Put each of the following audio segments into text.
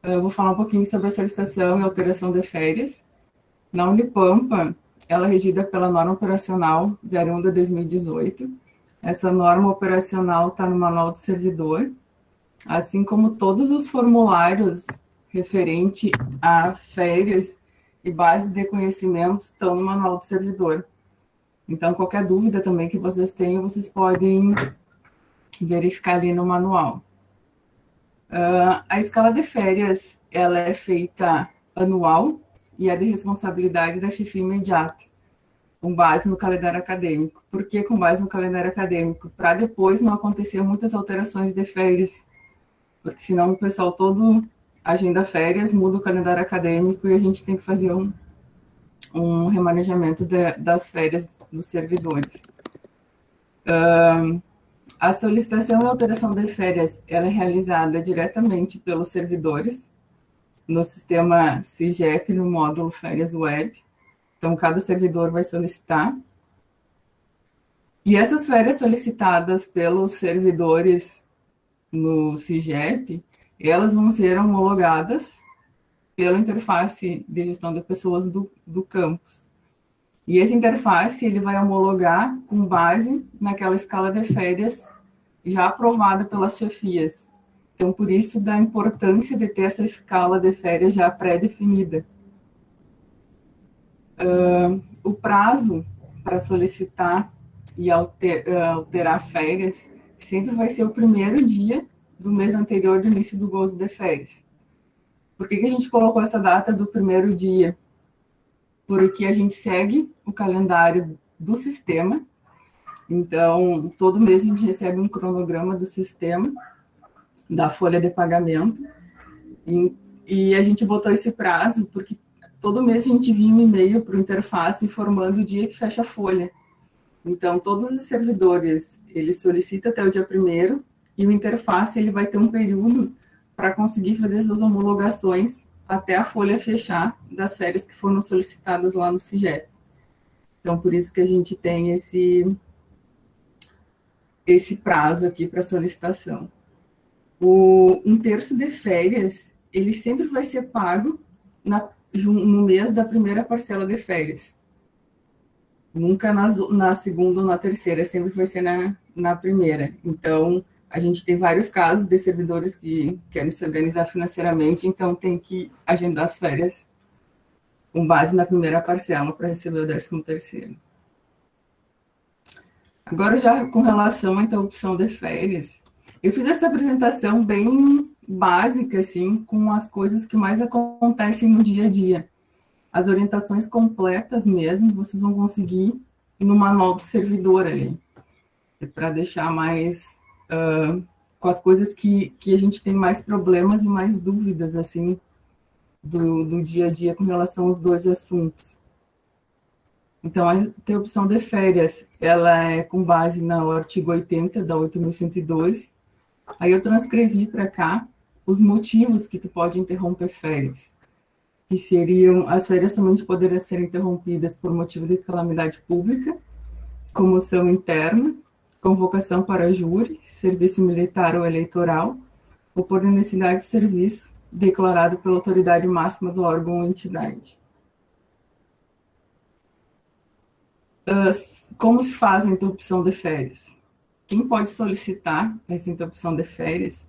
Eu vou falar um pouquinho sobre a solicitação e alteração de férias. Na Unipampa, ela é regida pela norma operacional 01 de 2018. Essa norma operacional está no manual do servidor, assim como todos os formulários referente a férias e bases de conhecimento estão no manual do servidor. Então, qualquer dúvida também que vocês tenham, vocês podem verificar ali no manual. A escala de férias, ela é feita anual e é de responsabilidade da chefia imediata, com base no calendário acadêmico. Por que com base no calendário acadêmico? Para depois não acontecer muitas alterações de férias, porque senão o pessoal todo agenda férias, muda o calendário acadêmico e a gente tem que fazer um remanejamento das férias dos servidores. A solicitação e alteração de férias ela é realizada diretamente pelos servidores no sistema CIGEP, no módulo Férias Web. Então, cada servidor vai solicitar. E essas férias solicitadas pelos servidores no CIGEP, elas vão ser homologadas pela interface de gestão de pessoas do campus. E esse interface ele vai homologar com base naquela escala de férias já aprovada pelas chefias. Então, por isso, da importância de ter essa escala de férias já pré-definida. O prazo para solicitar e alterar férias sempre vai ser o primeiro dia do mês anterior do início do gozo de férias. Por que a gente colocou essa data do primeiro dia? Porque a gente segue o calendário do sistema. Então, todo mês a gente recebe um cronograma do sistema, da folha de pagamento, e a gente botou esse prazo porque todo mês a gente envia um e-mail para o interface informando o dia que fecha a folha. Então, todos os servidores, eles solicitam até o dia 1º e o interface ele vai ter um período para conseguir fazer essas homologações até a folha fechar das férias que foram solicitadas lá no CIGEP. Então, por isso que a gente tem esse prazo aqui para solicitação. Um terço de férias, ele sempre vai ser pago no mês da primeira parcela de férias. Nunca na segunda ou na terceira, sempre vai ser na primeira. Então, a gente tem vários casos de servidores que querem se organizar financeiramente, então tem que agendar as férias com base na primeira parcela para receber o 13º. Agora, já com relação à interrupção de férias, eu fiz essa apresentação bem básica, assim, com as coisas que mais acontecem no dia a dia. As orientações completas mesmo, vocês vão conseguir no manual do servidor ali, para deixar mais com as coisas que a gente tem mais problemas e mais dúvidas, assim, do dia a dia com relação aos dois assuntos. Então, a interrupção de férias, ela é com base no artigo 80 da 8.112. Aí eu transcrevi para cá os motivos que tu pode interromper férias, que seriam, as férias somente poderiam ser interrompidas por motivo de calamidade pública, comoção interna, convocação para júri, serviço militar ou eleitoral, ou por necessidade de serviço declarado pela autoridade máxima do órgão ou entidade. Como se faz a interrupção de férias? Quem pode solicitar essa interrupção de férias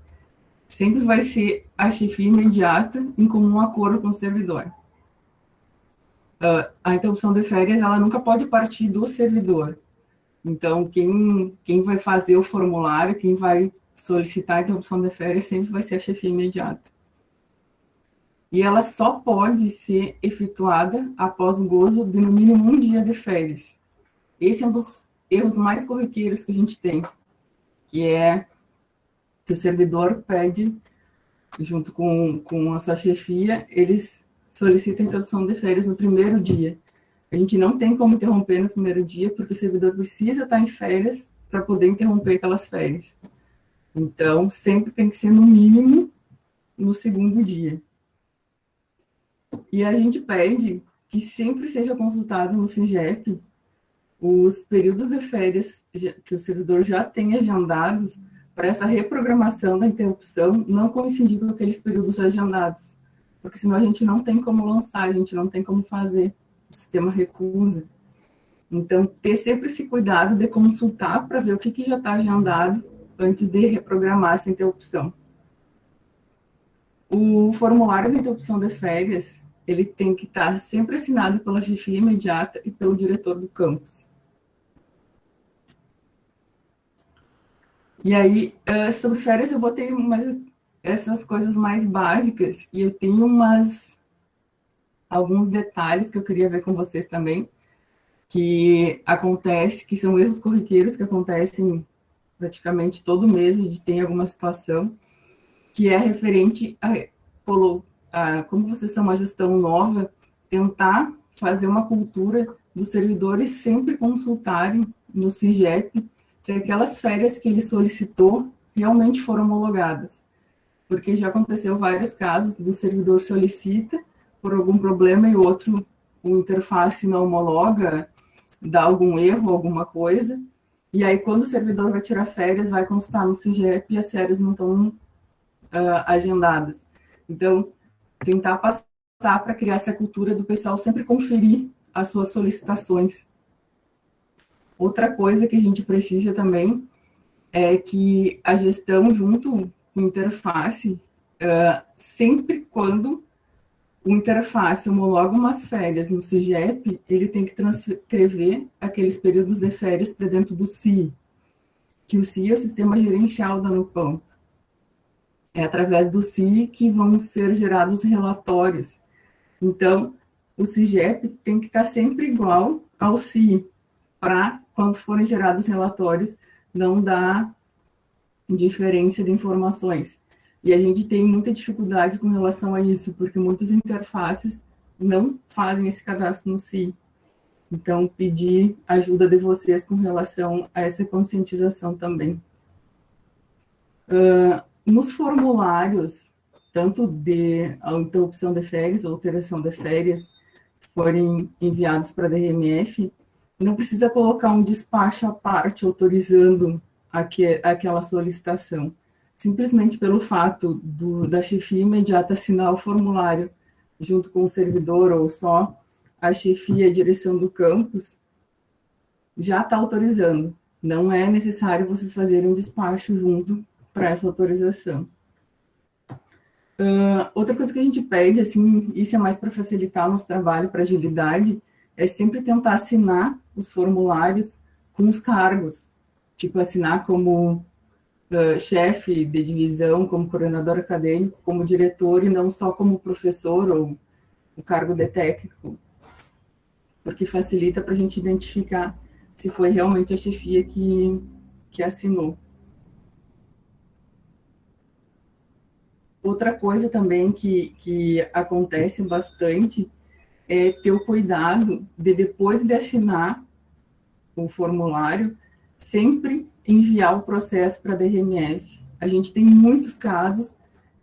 sempre vai ser a chefia imediata em comum acordo com o servidor. A interrupção de férias ela nunca pode partir do servidor. Então, quem vai fazer o formulário, quem vai solicitar a interrupção de férias sempre vai ser a chefia imediata. E ela só pode ser efetuada após o gozo de no mínimo um dia de férias. Esse é um dos erros mais corriqueiros que a gente tem, que é que o servidor pede, junto com a sua chefia, eles solicitam a interrupção de férias no primeiro dia. A gente não tem como interromper no primeiro dia, porque o servidor precisa estar em férias para poder interromper aquelas férias. Então, sempre tem que ser no mínimo no segundo dia. E a gente pede que sempre seja consultado no SINGEP os períodos de férias que o servidor já tem agendados para essa reprogramação da interrupção não coincidir com aqueles períodos agendados, porque senão a gente não tem como lançar, a gente não tem como fazer, o sistema recusa. Então, ter sempre esse cuidado de consultar para ver o que já está agendado antes de reprogramar essa interrupção. O formulário de interrupção de férias, ele tem que estar sempre assinado pela chefia imediata e pelo diretor do campus. E aí, sobre férias, eu botei essas coisas mais básicas, e eu tenho alguns detalhes que eu queria ver com vocês também, que são erros corriqueiros que acontecem praticamente todo mês, a gente tem alguma situação, que é referente como vocês são uma gestão nova, tentar fazer uma cultura dos servidores sempre consultarem no CIGEP se aquelas férias que ele solicitou realmente foram homologadas. Porque já aconteceu vários casos do servidor solicita por algum problema e o interface não homologa, dá algum erro, alguma coisa, e aí quando o servidor vai tirar férias, vai consultar no CIGEP e as férias não estão agendadas. Então, tentar passar para criar essa cultura do pessoal sempre conferir as suas solicitações. Outra coisa que a gente precisa também é que a gestão junto com a interface, sempre quando o interface homologa umas férias no CIGEP, ele tem que transcrever aqueles períodos de férias para dentro do CI, que o CI é o sistema gerencial da NUPAM. É através do CI que vão ser gerados relatórios. Então, o CIGEP tem que estar sempre igual ao CI, para, quando forem gerados relatórios, não dar diferença de informações. E a gente tem muita dificuldade com relação a isso, porque muitas interfaces não fazem esse cadastro no CI. Então, pedir ajuda de vocês com relação a essa conscientização também. Nos formulários, tanto de interrupção de férias ou alteração de férias, forem enviados para a DRMF, não precisa colocar um despacho à parte autorizando aquela solicitação. Simplesmente pelo fato da chefia imediata assinar o formulário junto com o servidor ou só a chefia e a direção do campus, já está autorizando. Não é necessário vocês fazerem um despacho junto para essa autorização. Outra coisa que a gente pede, assim, isso é mais para facilitar o nosso trabalho, para agilidade, é sempre tentar assinar os formulários com os cargos. Tipo, assinar como chefe de divisão, como coordenador acadêmico, como diretor, e não só como professor ou o cargo de técnico, porque facilita para a gente identificar se foi realmente a chefia que assinou. Outra coisa também que acontece bastante é ter o cuidado de, depois de assinar o formulário, sempre enviar o processo para a DRMF. A gente tem muitos casos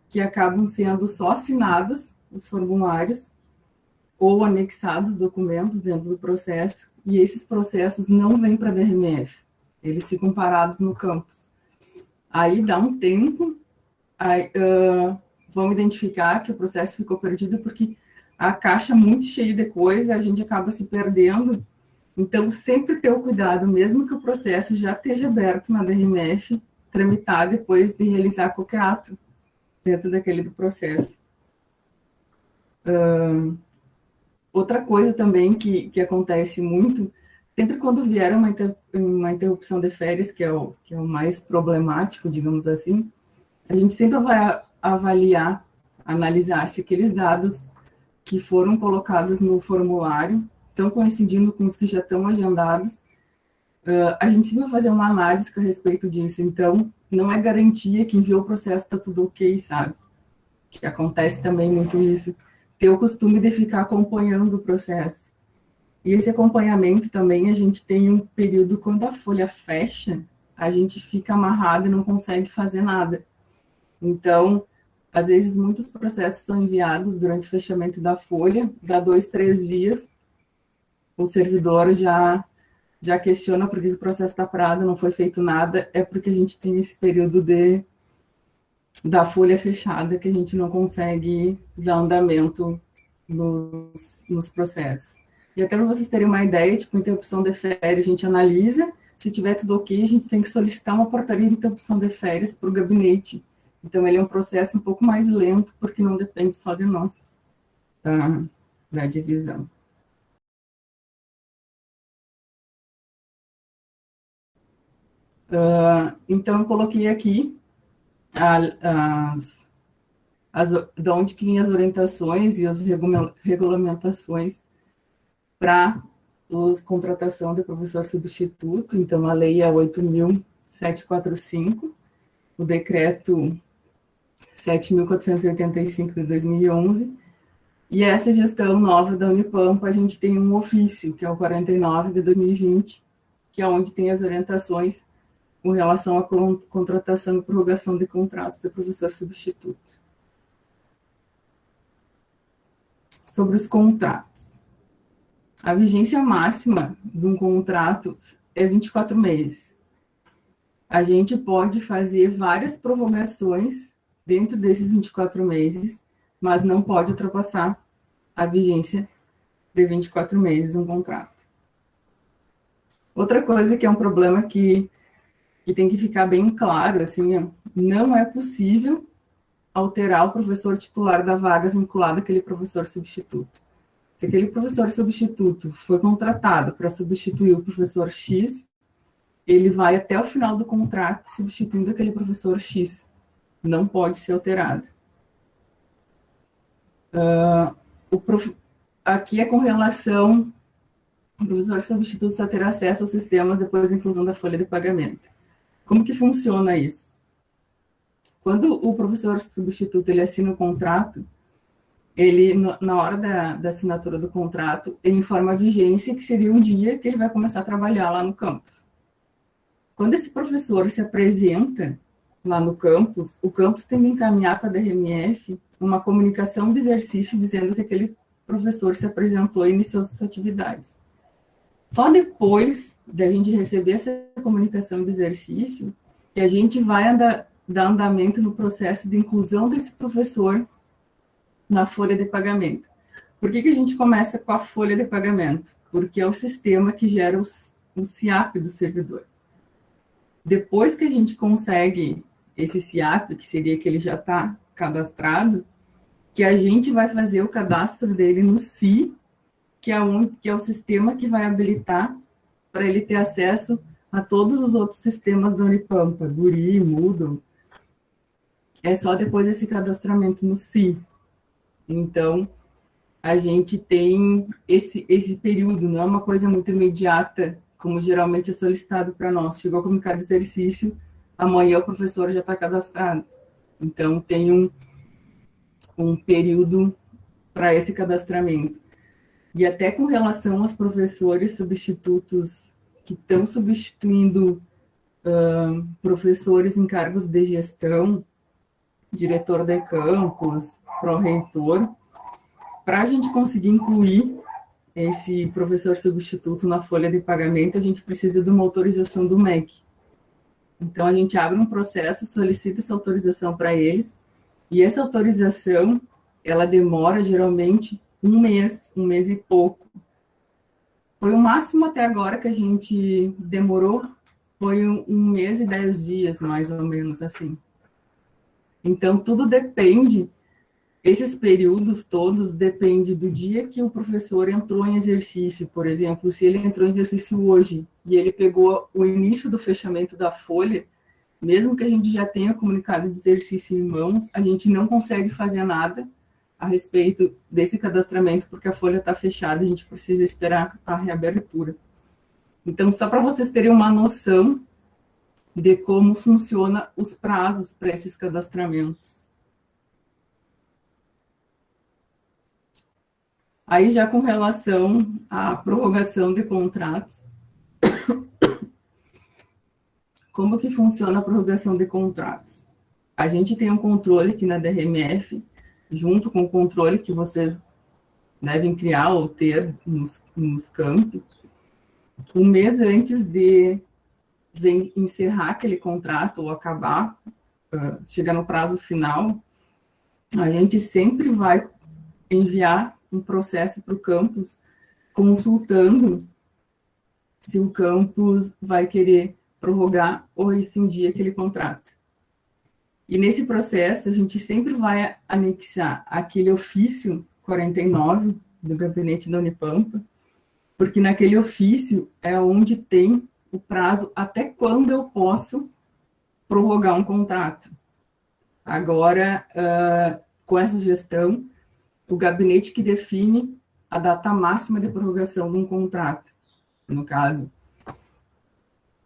que acabam sendo só assinados os formulários ou anexados documentos dentro do processo, e esses processos não vêm para a DRMF, eles ficam parados no campus. Aí dá um tempo, vão identificar que o processo ficou perdido porque a caixa é muito cheia de coisa, a gente acaba se perdendo. Então, sempre ter o cuidado, mesmo que o processo já esteja aberto na DRMF, tramitar depois de realizar qualquer ato dentro daquele do processo. Outra coisa também que acontece muito, sempre quando vier uma interrupção de férias, que é o mais problemático, digamos assim, a gente sempre vai avaliar, analisar se aqueles dados que foram colocados no formulário estão coincidindo com os que já estão agendados. A gente sempre vai fazer uma análise a respeito disso. Então, não é garantia que enviou o processo está tudo ok, sabe? Que acontece também muito isso. Ter o costume de ficar acompanhando o processo. E esse acompanhamento também, a gente tem um período, quando a folha fecha, a gente fica amarrado e não consegue fazer nada. Então, às vezes, muitos processos são enviados durante o fechamento da folha, dá 2, 3 dias, o servidor já já questiona por que o processo está parado, não foi feito nada, é porque a gente tem esse período da folha fechada que a gente não consegue dar andamento nos processos. E até para vocês terem uma ideia, tipo, interrupção de férias, a gente analisa, se tiver tudo ok, a gente tem que solicitar uma portaria de interrupção de férias para o gabinete. Então, ele é um processo um pouco mais lento, porque não depende só de nós, da divisão. Então, eu coloquei aqui as, de onde que vinham as orientações e as regulamentações para a contratação de professor substituto. Então, a lei é 8.745, o decreto 7.485 de 2011, e essa gestão nova da Unipampa, a gente tem um ofício, que é o 49 de 2020, que é onde tem as orientações com relação à contratação e prorrogação de contratos de professor substituto. Sobre os contratos. A vigência máxima de um contrato é 24 meses. A gente pode fazer várias prorrogações dentro desses 24 meses, mas não pode ultrapassar a vigência de 24 meses um contrato. Outra coisa que é um problema que tem que ficar bem claro, assim, não é possível alterar o professor titular da vaga vinculada àquele professor substituto. Se aquele professor substituto foi contratado para substituir o professor X, ele vai até o final do contrato substituindo aquele professor X. Não pode ser alterado. Aqui é com relação ao professor substituto só ter acesso aos sistemas depois da inclusão da folha de pagamento. Como que funciona isso? Quando o professor substituto ele assina o contrato, ele, na hora da assinatura do contrato, ele informa a vigência, que seria o dia que ele vai começar a trabalhar lá no campus. Quando esse professor se apresenta lá no campus, o campus tem que encaminhar para a DRMF uma comunicação de exercício dizendo que aquele professor se apresentou e iniciou suas atividades. Só depois da gente receber essa comunicação de exercício, que a gente vai dar andamento no processo de inclusão desse professor na folha de pagamento. Por que a gente começa com a folha de pagamento? Porque é o sistema que gera o SIAP do servidor. Depois que a gente consegue esse SIAP, que seria que ele já está cadastrado, que a gente vai fazer o cadastro dele no SI, que é o sistema que vai habilitar para ele ter acesso a todos os outros sistemas da Unipampa, Guri, Moodle. É só depois desse cadastramento no SI. Então, a gente tem esse período, não é uma coisa muito imediata, como geralmente é solicitado para nós. Chegou a comunicar de exercício, amanhã o professor já está cadastrado. Então, tem um período para esse cadastramento. E até com relação aos professores substitutos que estão substituindo professores em cargos de gestão, diretor de campus, pró-reitor, para a gente conseguir incluir esse professor substituto na folha de pagamento, a gente precisa de uma autorização do MEC. Então, a gente abre um processo, solicita essa autorização para eles, e essa autorização, ela demora geralmente um mês e pouco. Foi o máximo até agora que a gente demorou, foi um mês e 10 dias, mais ou menos assim. Então, tudo depende, esses períodos todos depende do dia que o professor entrou em exercício. Por exemplo, se ele entrou em exercício hoje e ele pegou o início do fechamento da folha, mesmo que a gente já tenha comunicado de exercício em mãos, a gente não consegue fazer nada a respeito desse cadastramento, porque a folha está fechada, a gente precisa esperar a reabertura. Então, só para vocês terem uma noção de como funciona os prazos para esses cadastramentos. Aí, já com relação à prorrogação de contratos, como que funciona a prorrogação de contratos? A gente tem um controle aqui na DRMF, junto com o controle que vocês devem criar ou ter nos campi, um mês antes de encerrar aquele contrato ou acabar, chegar no prazo final, a gente sempre vai enviar um processo para o campus consultando se o campus vai querer prorrogar ou rescindir aquele contrato. E nesse processo, a gente sempre vai anexar aquele ofício 49 do gabinete da Unipampa, porque naquele ofício é onde tem o prazo até quando eu posso prorrogar um contrato. Agora, com essa gestão, o gabinete que define a data máxima de prorrogação de um contrato, no caso.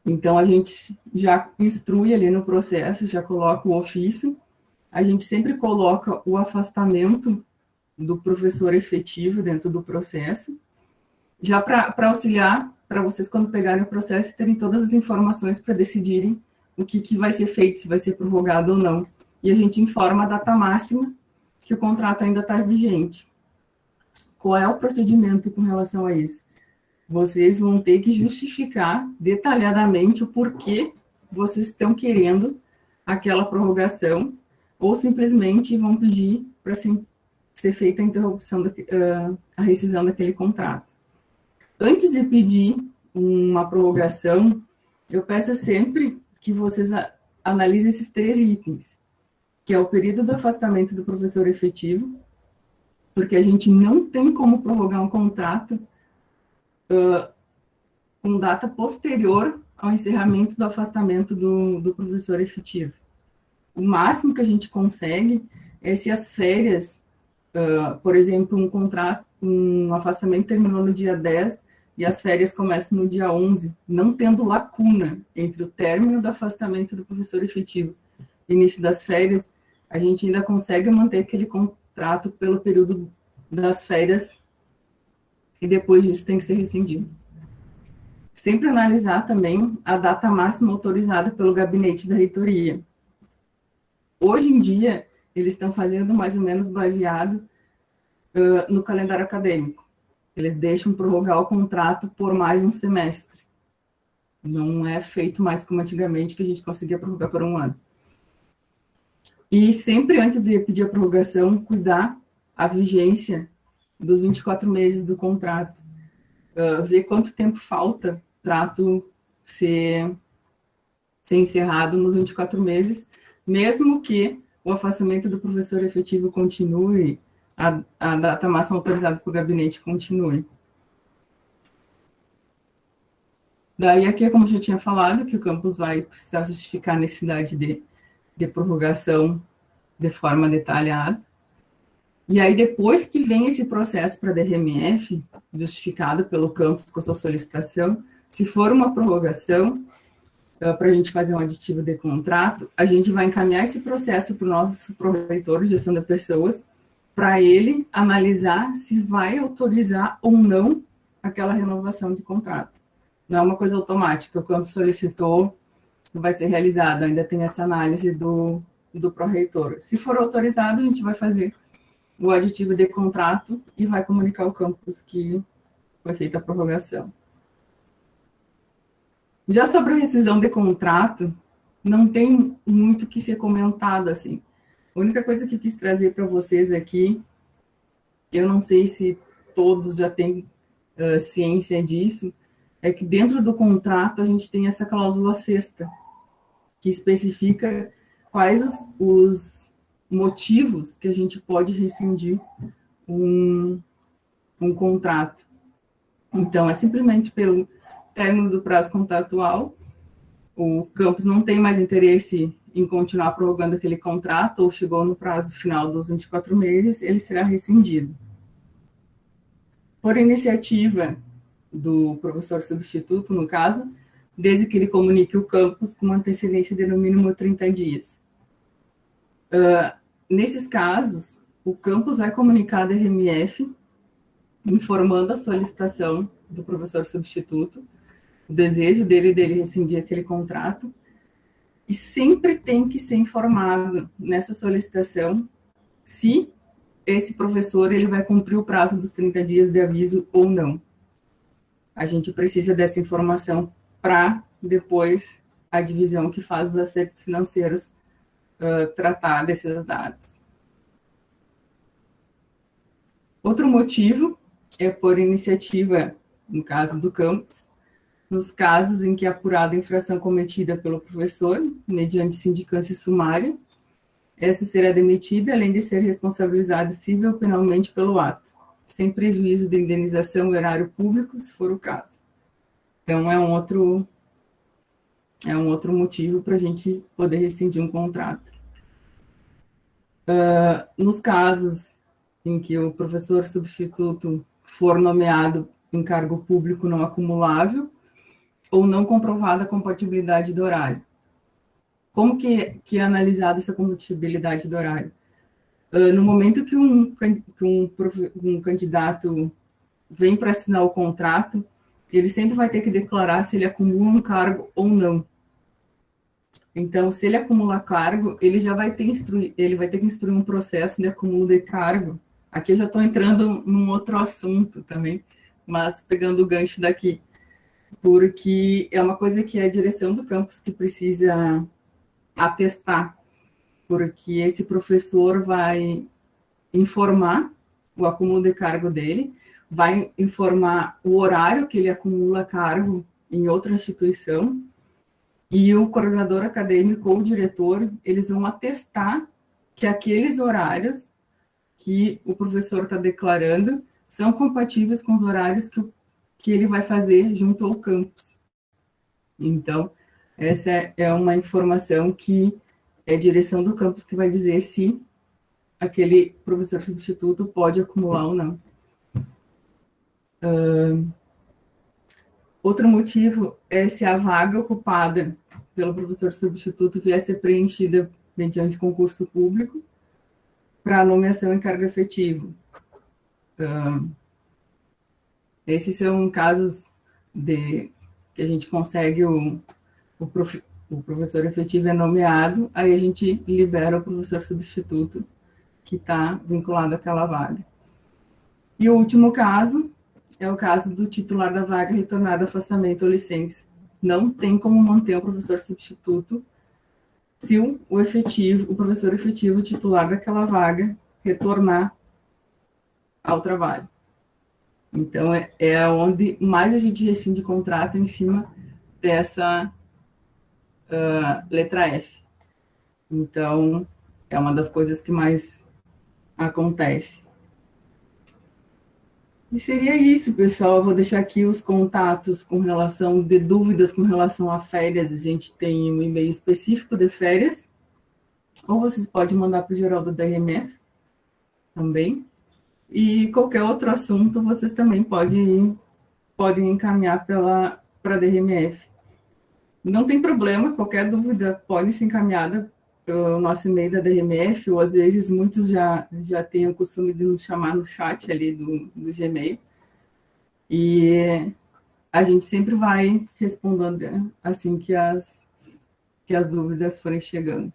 Então, a gente já instrui ali no processo, já coloca o ofício, a gente sempre coloca o afastamento do professor efetivo dentro do processo, já para auxiliar, para vocês, quando pegarem o processo, terem todas as informações para decidirem o que vai ser feito, se vai ser prorrogado ou não. E a gente informa a data máxima que o contrato ainda está vigente. Qual é o procedimento com relação a isso? Vocês vão ter que justificar detalhadamente o porquê vocês estão querendo aquela prorrogação, ou simplesmente vão pedir para ser feita a interrupção, a rescisão daquele contrato. Antes de pedir uma prorrogação, eu peço sempre que vocês analisem esses 3 itens, que é o período do afastamento do professor efetivo, porque a gente não tem como prorrogar um contrato com data posterior ao encerramento do afastamento do professor efetivo. O máximo que a gente consegue é se as férias, por exemplo, um afastamento terminou no dia 10 e as férias começam no dia 11, não tendo lacuna entre o término do afastamento do professor efetivo e início das férias, a gente ainda consegue manter aquele contrato pelo período das férias e depois disso tem que ser rescindido. Sempre analisar também a data máxima autorizada pelo gabinete da reitoria. Hoje em dia, eles estão fazendo mais ou menos baseado no calendário acadêmico. Eles deixam prorrogar o contrato por mais um semestre. Não é feito mais como antigamente, que a gente conseguia prorrogar por um ano. E sempre antes de pedir a prorrogação, cuidar a vigência dos 24 meses do contrato. Ver quanto tempo falta o contrato ser encerrado nos 24 meses, mesmo que o afastamento do professor efetivo continue, a data máxima autorizada pelo gabinete continue. Daí aqui, como eu já tinha falado, que o campus vai precisar justificar a necessidade de prorrogação de forma detalhada. E aí, depois que vem esse processo para DRMF, justificado pelo campus com a sua solicitação, se for uma prorrogação, para a gente fazer um aditivo de contrato, a gente vai encaminhar esse processo para o nosso pró-reitor de gestão de pessoas, para ele analisar se vai autorizar ou não aquela renovação de contrato. Não é uma coisa automática, o campus solicitou, vai ser realizado, ainda tem essa análise do pró-reitor. Se for autorizado, a gente vai fazer o aditivo de contrato e vai comunicar ao campus que foi feita a prorrogação. Já sobre a rescisão de contrato, não tem muito que ser comentado, assim. A única coisa que eu quis trazer para vocês aqui, eu não sei se todos já têm ciência disso, é que dentro do contrato a gente tem essa cláusula sexta, que especifica quais os motivos que a gente pode rescindir um contrato. Então, é simplesmente pelo término do prazo contratual, o campus não tem mais interesse em continuar prorrogando aquele contrato, ou chegou no prazo final dos 24 meses, ele será rescindido. Por iniciativa do professor substituto, no caso, desde que ele comunique o campus com uma antecedência de no mínimo 30 dias. Nesses casos, o campus vai comunicar a DRMF, informando a solicitação do professor substituto, o desejo dele rescindir aquele contrato, e sempre tem que ser informado nessa solicitação se esse professor ele vai cumprir o prazo dos 30 dias de aviso ou não. A gente precisa dessa informação para depois a divisão que faz os acertos financeiros tratar desses dados. Outro motivo é por iniciativa, no caso do campus, nos casos em que é apurada a infração cometida pelo professor, mediante sindicância sumária, essa será demitida, além de ser responsabilizada civil ou penalmente pelo ato, sem prejuízo de indenização e erário público, se for o caso. Então, é um outro motivo para a gente poder rescindir um contrato. Nos casos em que o professor substituto for nomeado em cargo público não acumulável ou não comprovada a compatibilidade do horário. Como que é analisada essa compatibilidade do horário? No momento que um candidato vem para assinar o contrato, ele sempre vai ter que declarar se ele acumula um cargo ou não. Então, se ele acumula cargo, ele já vai ter que instruir um processo de acúmulo de cargo. Aqui eu já estou entrando num outro assunto também, mas pegando o gancho daqui, porque é uma coisa que é a direção do campus que precisa atestar, porque esse professor vai informar o acúmulo de cargo dele, vai informar o horário que ele acumula cargo em outra instituição, e o coordenador acadêmico ou o diretor, eles vão atestar que aqueles horários que o professor está declarando são compatíveis com os horários que ele vai fazer junto ao campus. Então, essa é uma informação que é a direção do campus que vai dizer se aquele professor substituto pode acumular ou não. Outro motivo é se a vaga ocupada pelo professor substituto vier a ser preenchida mediante concurso público para nomeação em cargo efetivo. Esses são casos que a gente consegue o professor efetivo é nomeado, aí a gente libera o professor substituto que está vinculado àquela vaga. E o último caso é o caso do titular da vaga retornar do afastamento ou licença. Não tem como manter o professor substituto se o professor efetivo titular daquela vaga retornar ao trabalho. Então, é onde mais a gente rescinde contrato em cima dessa letra F. Então, é uma das coisas que mais acontece. E seria isso, pessoal. Eu vou deixar aqui os contatos com relação de dúvidas com relação a férias. A gente tem um e-mail específico de férias, ou vocês podem mandar para o Geraldo da RMF também. E qualquer outro assunto, vocês também podem encaminhar para a DRMF. Não tem problema, qualquer dúvida pode ser encaminhada pelo nosso e-mail da DRMF, ou às vezes muitos já têm o costume de nos chamar no chat ali do Gmail. E a gente sempre vai respondendo assim que as dúvidas forem chegando.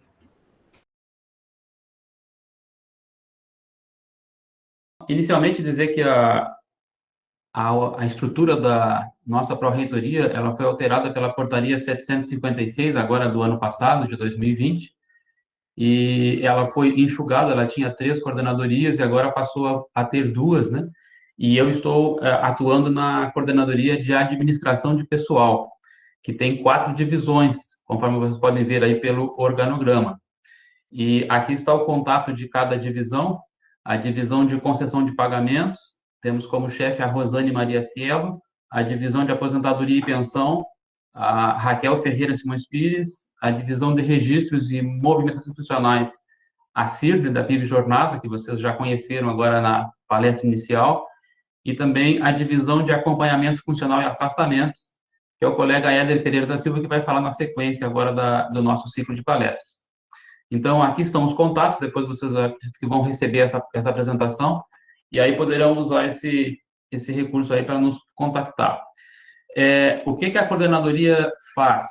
Inicialmente, dizer que a estrutura da nossa pró-reitoria ela foi alterada pela portaria 756, agora do ano passado, de 2020, e ela foi enxugada, ela tinha 3 coordenadorias e agora passou a ter 2, né? E eu estou atuando na coordenadoria de administração de pessoal, que tem 4 divisões, conforme vocês podem ver aí pelo organograma. E aqui está o contato de cada divisão. A divisão de concessão de pagamentos, temos como chefe a Rosane Maria Cielo, a divisão de aposentadoria e pensão, a Raquel Ferreira Simões Pires, a divisão de registros e movimentos institucionais, a CIRD, da PIB Jornada, que vocês já conheceram agora na palestra inicial, e também a divisão de acompanhamento funcional e afastamentos, que é o colega Éder Pereira da Silva, que vai falar na sequência agora do nosso ciclo de palestras. Então, aqui estão os contatos, depois vocês que vão receber essa apresentação, e aí poderão usar esse recurso aí para nos contactar. O que a coordenadoria faz?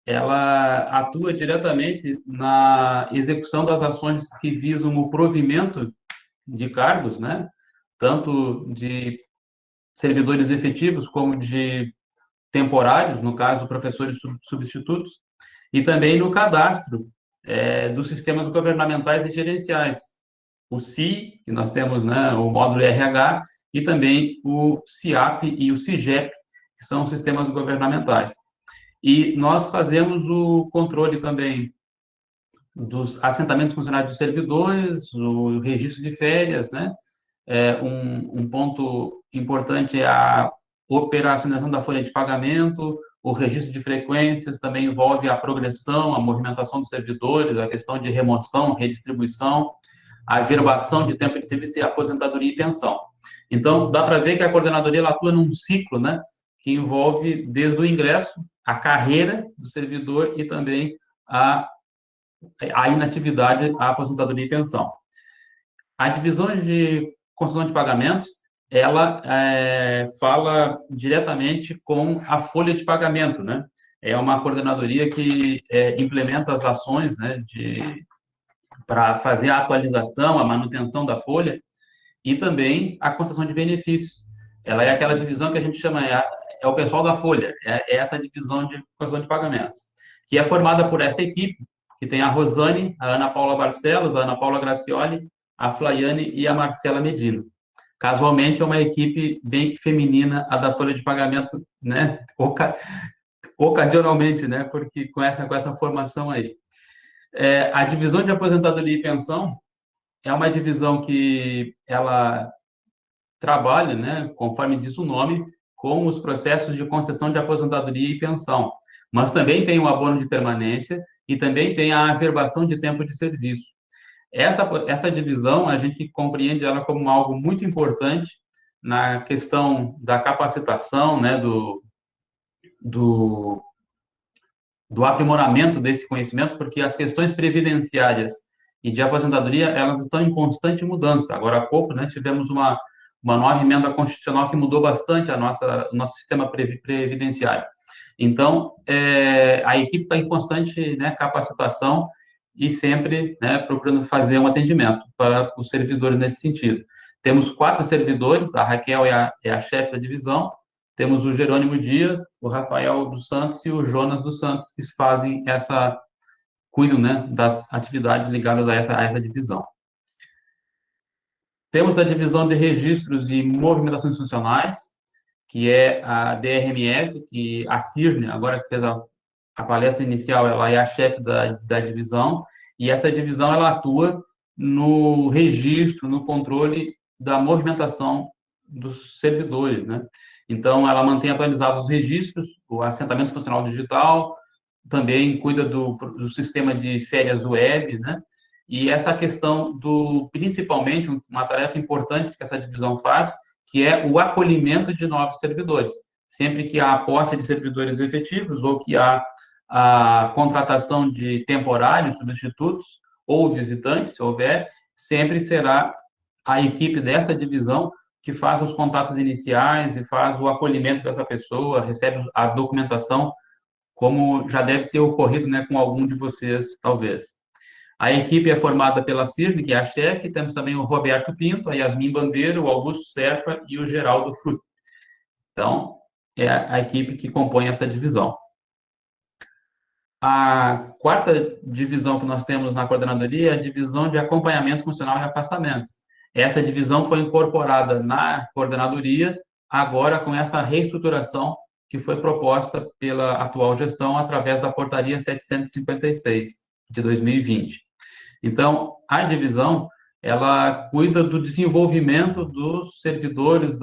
Ela atua diretamente na execução das ações que visam o provimento de cargos, né? Tanto de servidores efetivos como de temporários, no caso, professores substitutos, e também no cadastro dos sistemas governamentais e gerenciais, o SI, que nós temos, né, o módulo RH, e também o CIAP e o CIGEP, que são sistemas governamentais. E nós fazemos o controle também dos assentamentos funcionários dos servidores, o registro de férias, né? Um ponto importante é a operacionalização da folha de pagamento, o registro de frequências também envolve a progressão, a movimentação dos servidores, a questão de remoção, redistribuição, a verbação de tempo de serviço e aposentadoria e pensão. Então, dá para ver que a coordenadoria ela atua num ciclo, né, que envolve desde o ingresso, a carreira do servidor e também a inatividade, a aposentadoria e pensão. A divisão de concessão de pagamentos, ela fala diretamente com a folha de pagamento, né? É uma coordenadoria que implementa as ações, né, para fazer a atualização, a manutenção da folha e também a concessão de benefícios. Ela é aquela divisão que a gente chama, é o pessoal da folha, é essa divisão de concessão de pagamentos, que é formada por essa equipe, que tem a Rosane, a Ana Paula Barcelos, a Ana Paula Gracioli, a Flaiane e a Marcela Medina. Casualmente, é uma equipe bem feminina, a da folha de pagamento, né? Ocasionalmente, né? Porque com essa formação aí. A divisão de aposentadoria e pensão é uma divisão que ela trabalha, né? Conforme diz o nome, com os processos de concessão de aposentadoria e pensão. Mas também tem o abono de permanência e também tem a averbação de tempo de serviço. Essa divisão, a gente compreende ela como algo muito importante na questão da capacitação, né, do, do aprimoramento desse conhecimento, porque as questões previdenciárias e de aposentadoria, elas estão em constante mudança. Agora há pouco, né, tivemos uma nova emenda constitucional que mudou bastante o nosso sistema previdenciário. Então, a equipe está em constante, né, capacitação e sempre, né, procurando fazer um atendimento para os servidores nesse sentido. Temos 4 servidores, a Raquel é a chefe da divisão, temos o Jerônimo Dias, o Rafael dos Santos e o Jonas dos Santos, que fazem cuidam, né, das atividades ligadas a essa divisão. Temos a divisão de registros e movimentações funcionais, que é a DRMF, que a Cirne, agora que fez a palestra inicial, ela é a chefe da divisão, e essa divisão ela atua no registro, no controle da movimentação dos servidores, né? Então, ela mantém atualizados os registros, o assentamento funcional digital, também cuida do sistema de férias web, né? E essa questão principalmente, uma tarefa importante que essa divisão faz, que é o acolhimento de novos servidores. Sempre que há a posse de servidores efetivos ou que há a contratação de temporários, substitutos ou visitantes, se houver, sempre será a equipe dessa divisão que faz os contatos iniciais e faz o acolhimento dessa pessoa, recebe a documentação, como já deve ter ocorrido, né, com algum de vocês, talvez. A equipe é formada pela Cirne, que é a chefe, temos também o Roberto Pinto, a Yasmin Bandeira, o Augusto Serpa e o Geraldo Fruto. Então, é a equipe que compõe essa divisão. A quarta divisão que nós temos na coordenadoria é a divisão de acompanhamento funcional e afastamentos. Essa divisão foi incorporada na coordenadoria, agora com essa reestruturação que foi proposta pela atual gestão através da portaria 756 de 2020. Então, a divisão, ela cuida do desenvolvimento dos servidores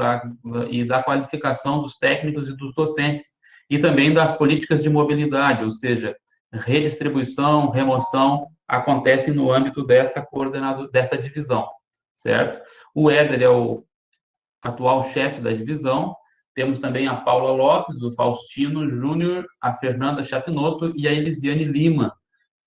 e da qualificação dos técnicos e dos docentes, e também das políticas de mobilidade, ou seja, redistribuição, remoção, acontecem no âmbito dessa divisão, certo? O Éder é o atual chefe da divisão, temos também a Paula Lopes, o Faustino Júnior, a Fernanda Chapinoto e a Elisiane Lima,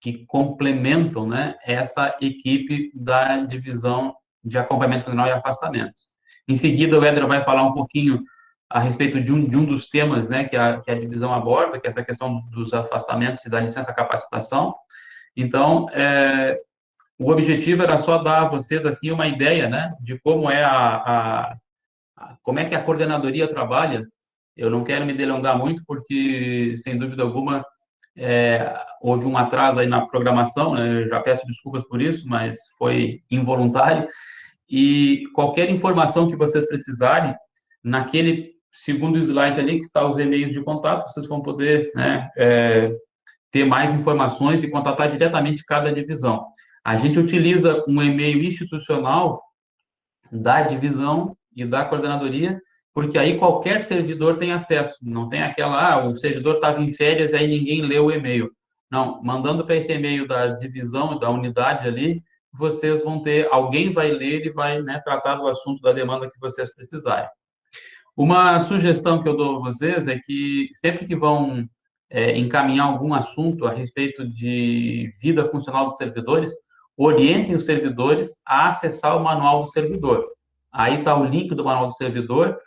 que complementam, né, essa equipe da divisão de acompanhamento funcional e afastamentos. Em seguida, o Éder vai falar um pouquinho a respeito de um dos temas, né, que a divisão aborda, que é essa questão dos afastamentos e da licença capacitação. Então, o objetivo era só dar a vocês assim uma ideia, né, de como é Como é que a coordenadoria trabalha? Eu não quero me delongar muito, porque, sem dúvida alguma, houve um atraso aí na programação, né? Eu já peço desculpas por isso, mas foi involuntário. E qualquer informação que vocês precisarem, naquele segundo slide ali que está os e-mails de contato, vocês vão poder, né, ter mais informações e contatar diretamente cada divisão. A gente utiliza um e-mail institucional da divisão e da coordenadoria, porque aí qualquer servidor tem acesso. Não tem aquela, o servidor estava em férias e aí ninguém leu o e-mail. Não, mandando para esse e-mail da divisão, da unidade ali, vocês vão ter, alguém vai ler e vai, né, tratar do assunto da demanda que vocês precisarem. Uma sugestão que eu dou a vocês é que sempre que vão encaminhar algum assunto a respeito de vida funcional dos servidores, orientem os servidores a acessar o manual do servidor. Aí está o link do manual do servidor.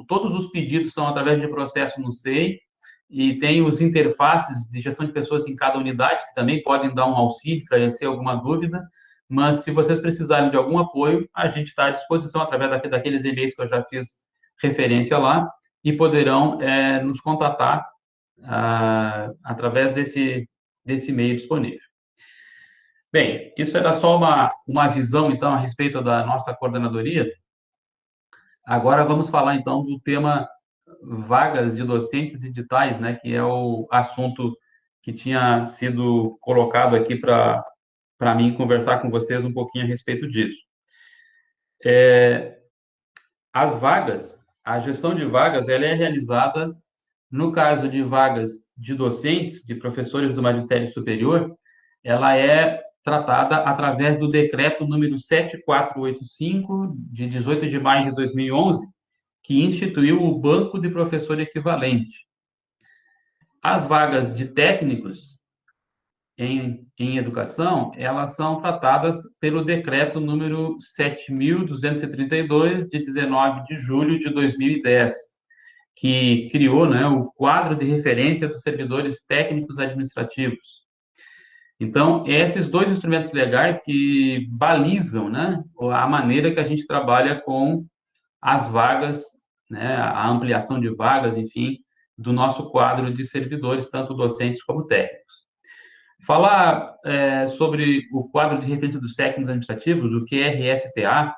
Todos os pedidos são através de processo no SEI, e tem os interfaces de gestão de pessoas em cada unidade, que também podem dar um auxílio, esclarecer alguma dúvida. Mas se vocês precisarem de algum apoio, a gente está à disposição através daqueles e-mails que eu já fiz referência lá, e poderão nos contatar através desse e-mail disponível. Bem, isso era só uma visão, então, a respeito da nossa coordenadoria. Agora vamos falar, então, do tema vagas de docentes e editais, né, que é o assunto que tinha sido colocado aqui para mim conversar com vocês um pouquinho a respeito disso. As vagas, a gestão de vagas, ela é realizada, no caso de vagas de docentes, de professores do magistério superior, ela é tratada através do decreto número 7485, de 18 de maio de 2011, que instituiu o Banco de Professor Equivalente. As vagas de técnicos em educação, elas são tratadas pelo decreto número 7.232, de 19 de julho de 2010, que criou, né, o quadro de referência dos servidores técnicos administrativos. Então, esses dois instrumentos legais que balizam, né, a maneira que a gente trabalha com as vagas, né, a ampliação de vagas, enfim, do nosso quadro de servidores, tanto docentes como técnicos. Falar sobre o quadro de referência dos técnicos administrativos, o QRSTA,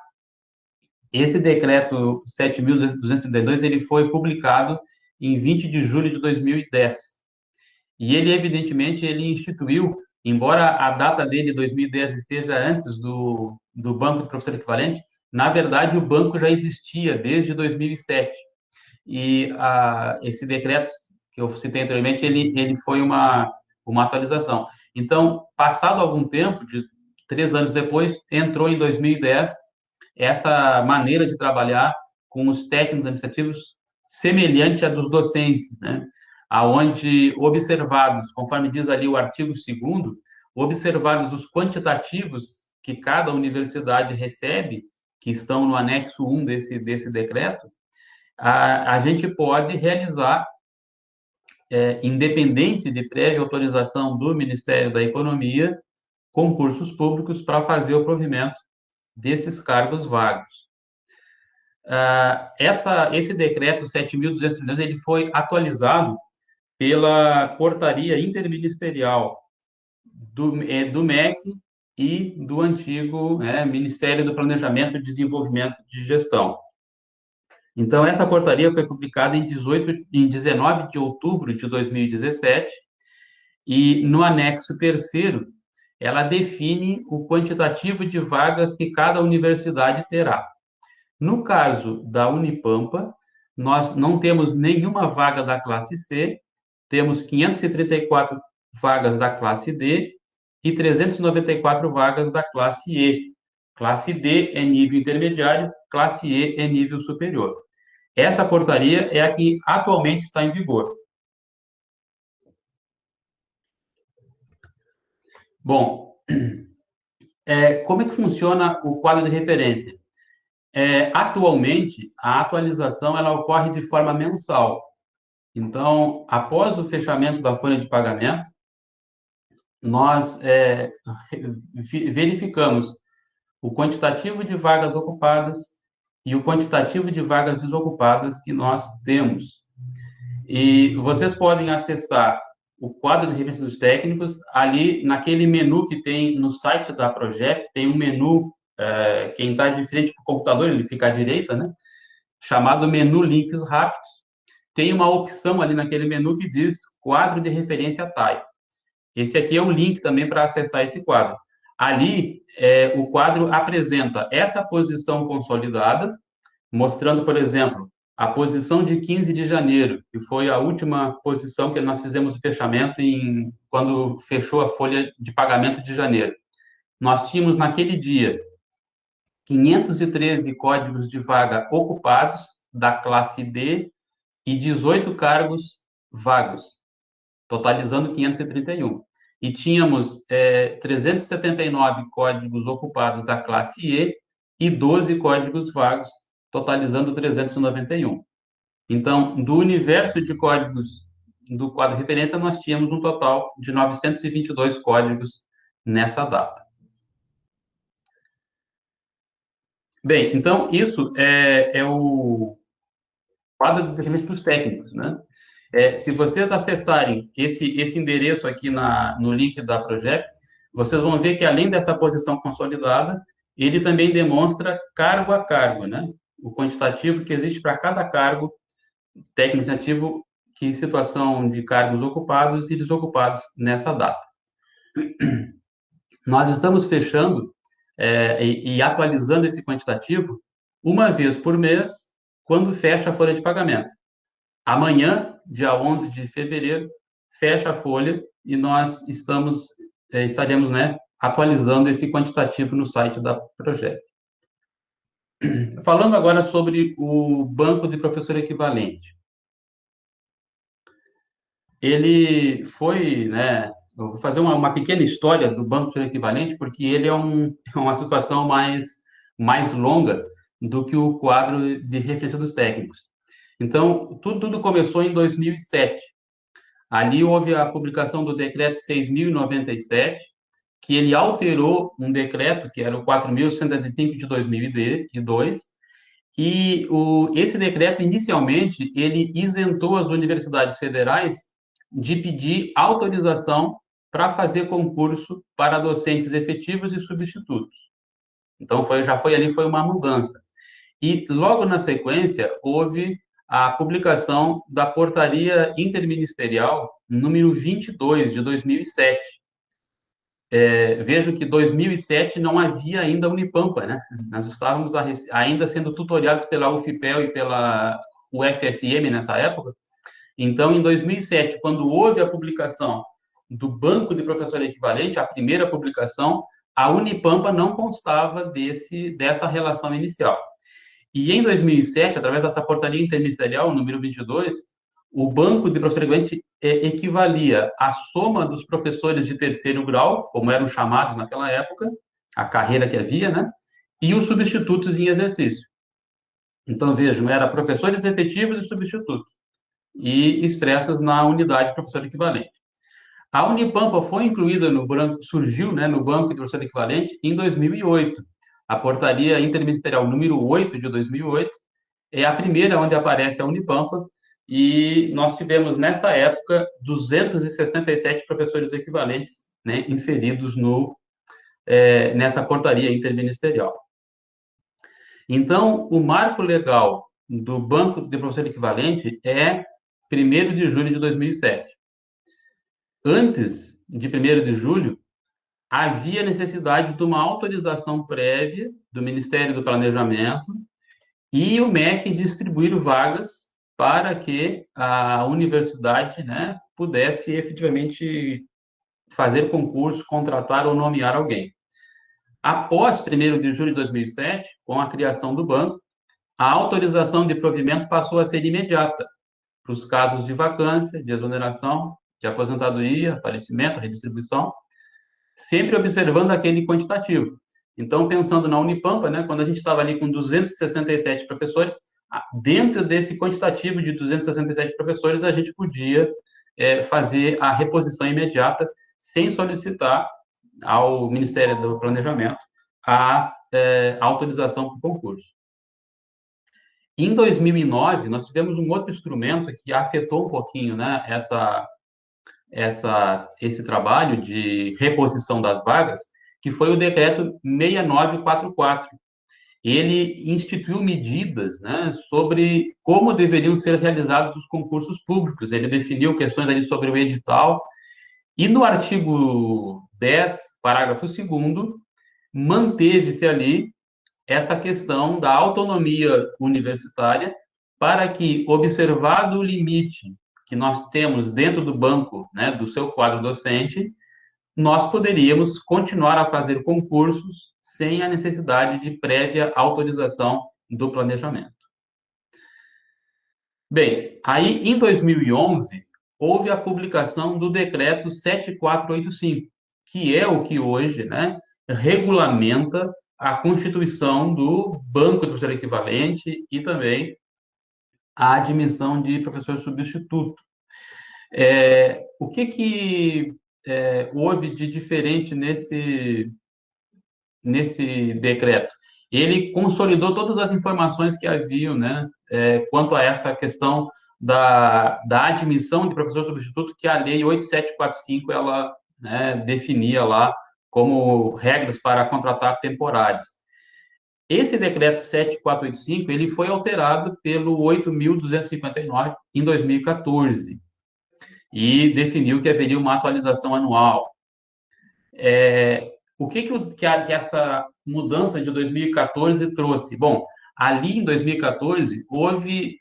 esse decreto 7.232, ele foi publicado em 20 de julho de 2010. E ele, evidentemente, ele instituiu, embora a data dele, 2010, esteja antes do Banco de Professor Equivalente, na verdade, o banco já existia desde 2007. E esse decreto que eu citei anteriormente, ele foi uma atualização. Então, passado algum tempo, de 3 anos depois, entrou em 2010 essa maneira de trabalhar com os técnicos administrativos semelhante à dos docentes, né? Aonde observados, conforme diz ali o artigo 2º, observados os quantitativos que cada universidade recebe, que estão no anexo 1 desse decreto, a gente pode realizar, independente de prévia autorização do Ministério da Economia, concursos públicos para fazer o provimento desses cargos vagos. Esse decreto 7.232, ele foi atualizado pela portaria interministerial do MEC e do antigo Ministério do Planejamento e Desenvolvimento de Gestão. Então, essa portaria foi publicada em 19 de outubro de 2017, e no anexo 3º, ela define o quantitativo de vagas que cada universidade terá. No caso da Unipampa, nós não temos nenhuma vaga da classe C, temos 534 vagas da classe D e 394 vagas da classe E. Classe D é nível intermediário, classe E é nível superior. Essa portaria é a que atualmente está em vigor. Bom, como é que funciona o quadro de referência? Atualmente, a atualização ela ocorre de forma mensal. Então, após o fechamento da folha de pagamento, nós verificamos o quantitativo de vagas ocupadas, e o quantitativo de vagas desocupadas que nós temos. E vocês podem acessar o quadro de referência dos técnicos, ali naquele menu que tem no site da Progep, tem um menu, quem está de frente para o computador, ele fica à direita, né? Chamado menu links rápidos. Tem uma opção ali naquele menu que diz quadro de referência TAI. Esse aqui é o link também para acessar esse quadro. Ali, o quadro apresenta essa posição consolidada, mostrando, por exemplo, a posição de 15 de janeiro, que foi a última posição que nós fizemos o fechamento quando fechou a folha de pagamento de janeiro. Nós tínhamos naquele dia 513 códigos de vaga ocupados da classe D e 18 cargos vagos, totalizando 531. E tínhamos 379 códigos ocupados da classe E 12 códigos vagos, totalizando 391. Então, do universo de códigos do quadro de referência, nós tínhamos um total de 922 códigos nessa data. Bem, então, isso é o quadro de referência dos técnicos, né? Se vocês acessarem esse endereço aqui no link da Progep, vocês vão ver que, além dessa posição consolidada, ele também demonstra cargo a cargo, né? O quantitativo que existe para cada cargo técnico ativo, que situação de cargos ocupados e desocupados nessa data. Nós estamos fechando e atualizando esse quantitativo uma vez por mês, quando fecha a folha de pagamento. Amanhã, dia 11 de fevereiro, fecha a folha e nós estaremos, né, atualizando esse quantitativo no site da Progep. Falando agora sobre o banco de professor equivalente. Ele foi, né, eu vou fazer uma pequena história do banco de professor equivalente, porque ele é uma situação mais longa do que o quadro de referência dos técnicos. Então, tudo começou em 2007. Ali houve a publicação do decreto 6.097, que ele alterou um decreto, que era o 4.175 de 2002, e esse decreto, inicialmente, ele isentou as universidades federais de pedir autorização para fazer concurso para docentes efetivos e substitutos. Então, foi uma mudança. E, logo na sequência, houve a publicação da Portaria Interministerial número 22, de 2007. Vejo que em 2007 não havia ainda a Unipampa, né? Nós estávamos ainda sendo tutoriados pela UFPEL e pela UFSM nessa época. Então, em 2007, quando houve a publicação do Banco de Professor Equivalente, a primeira publicação, a Unipampa não constava dessa relação inicial. E em 2007, através dessa portaria interministerial, número 22, o banco de professor equivalente equivalia à soma dos professores de terceiro grau, como eram chamados naquela época, a carreira que havia, né? E os substitutos em exercício. Então, vejam, era professores efetivos e substitutos, e expressos na unidade de professor equivalente. A Unipampa foi incluída surgiu, né, no banco de professor equivalente em 2008. A portaria interministerial número 8 de 2008 é a primeira onde aparece a Unipampa, e nós tivemos, nessa época, 267 professores equivalentes, né, inseridos nessa portaria interministerial. Então, o marco legal do Banco de Professor Equivalente é 1º de julho de 2007. Antes de 1º de julho, havia necessidade de uma autorização prévia do Ministério do Planejamento e o MEC distribuir vagas para que a universidade, né, pudesse efetivamente fazer concurso, contratar ou nomear alguém. Após 1º de julho de 2007, com a criação do banco, a autorização de provimento passou a ser imediata para os casos de vacância, de exoneração, de aposentadoria, falecimento, redistribuição, sempre observando aquele quantitativo. Então, pensando na Unipampa, né, quando a gente estava ali com 267 professores, dentro desse quantitativo de 267 professores, a gente podia fazer a reposição imediata, sem solicitar ao Ministério do Planejamento a autorização para o concurso. Em 2009, nós tivemos um outro instrumento que afetou um pouquinho, né, esse trabalho de reposição das vagas, que foi o decreto 6944. Ele instituiu medidas, né, sobre como deveriam ser realizados os concursos públicos. Ele definiu questões ali sobre o edital, e no artigo 10, parágrafo 2º, manteve-se ali essa questão da autonomia universitária para que, observado o limite que nós temos dentro do banco, né, do seu quadro docente, nós poderíamos continuar a fazer concursos sem a necessidade de prévia autorização do planejamento. Bem, aí em 2011 houve a publicação do decreto 7485, que é o que hoje, né, regulamenta a constituição do banco de professor equivalente e também a admissão de professor substituto. O que houve de diferente nesse decreto? Ele consolidou todas as informações que haviam, né, quanto a essa questão da admissão de professor substituto, que a lei 8745 ela, né, definia lá como regras para contratar temporários. Esse decreto 7485 ele foi alterado pelo 8.259 em 2014 e definiu que haveria uma atualização anual. O que essa mudança de 2014 trouxe? Bom, ali em 2014 houve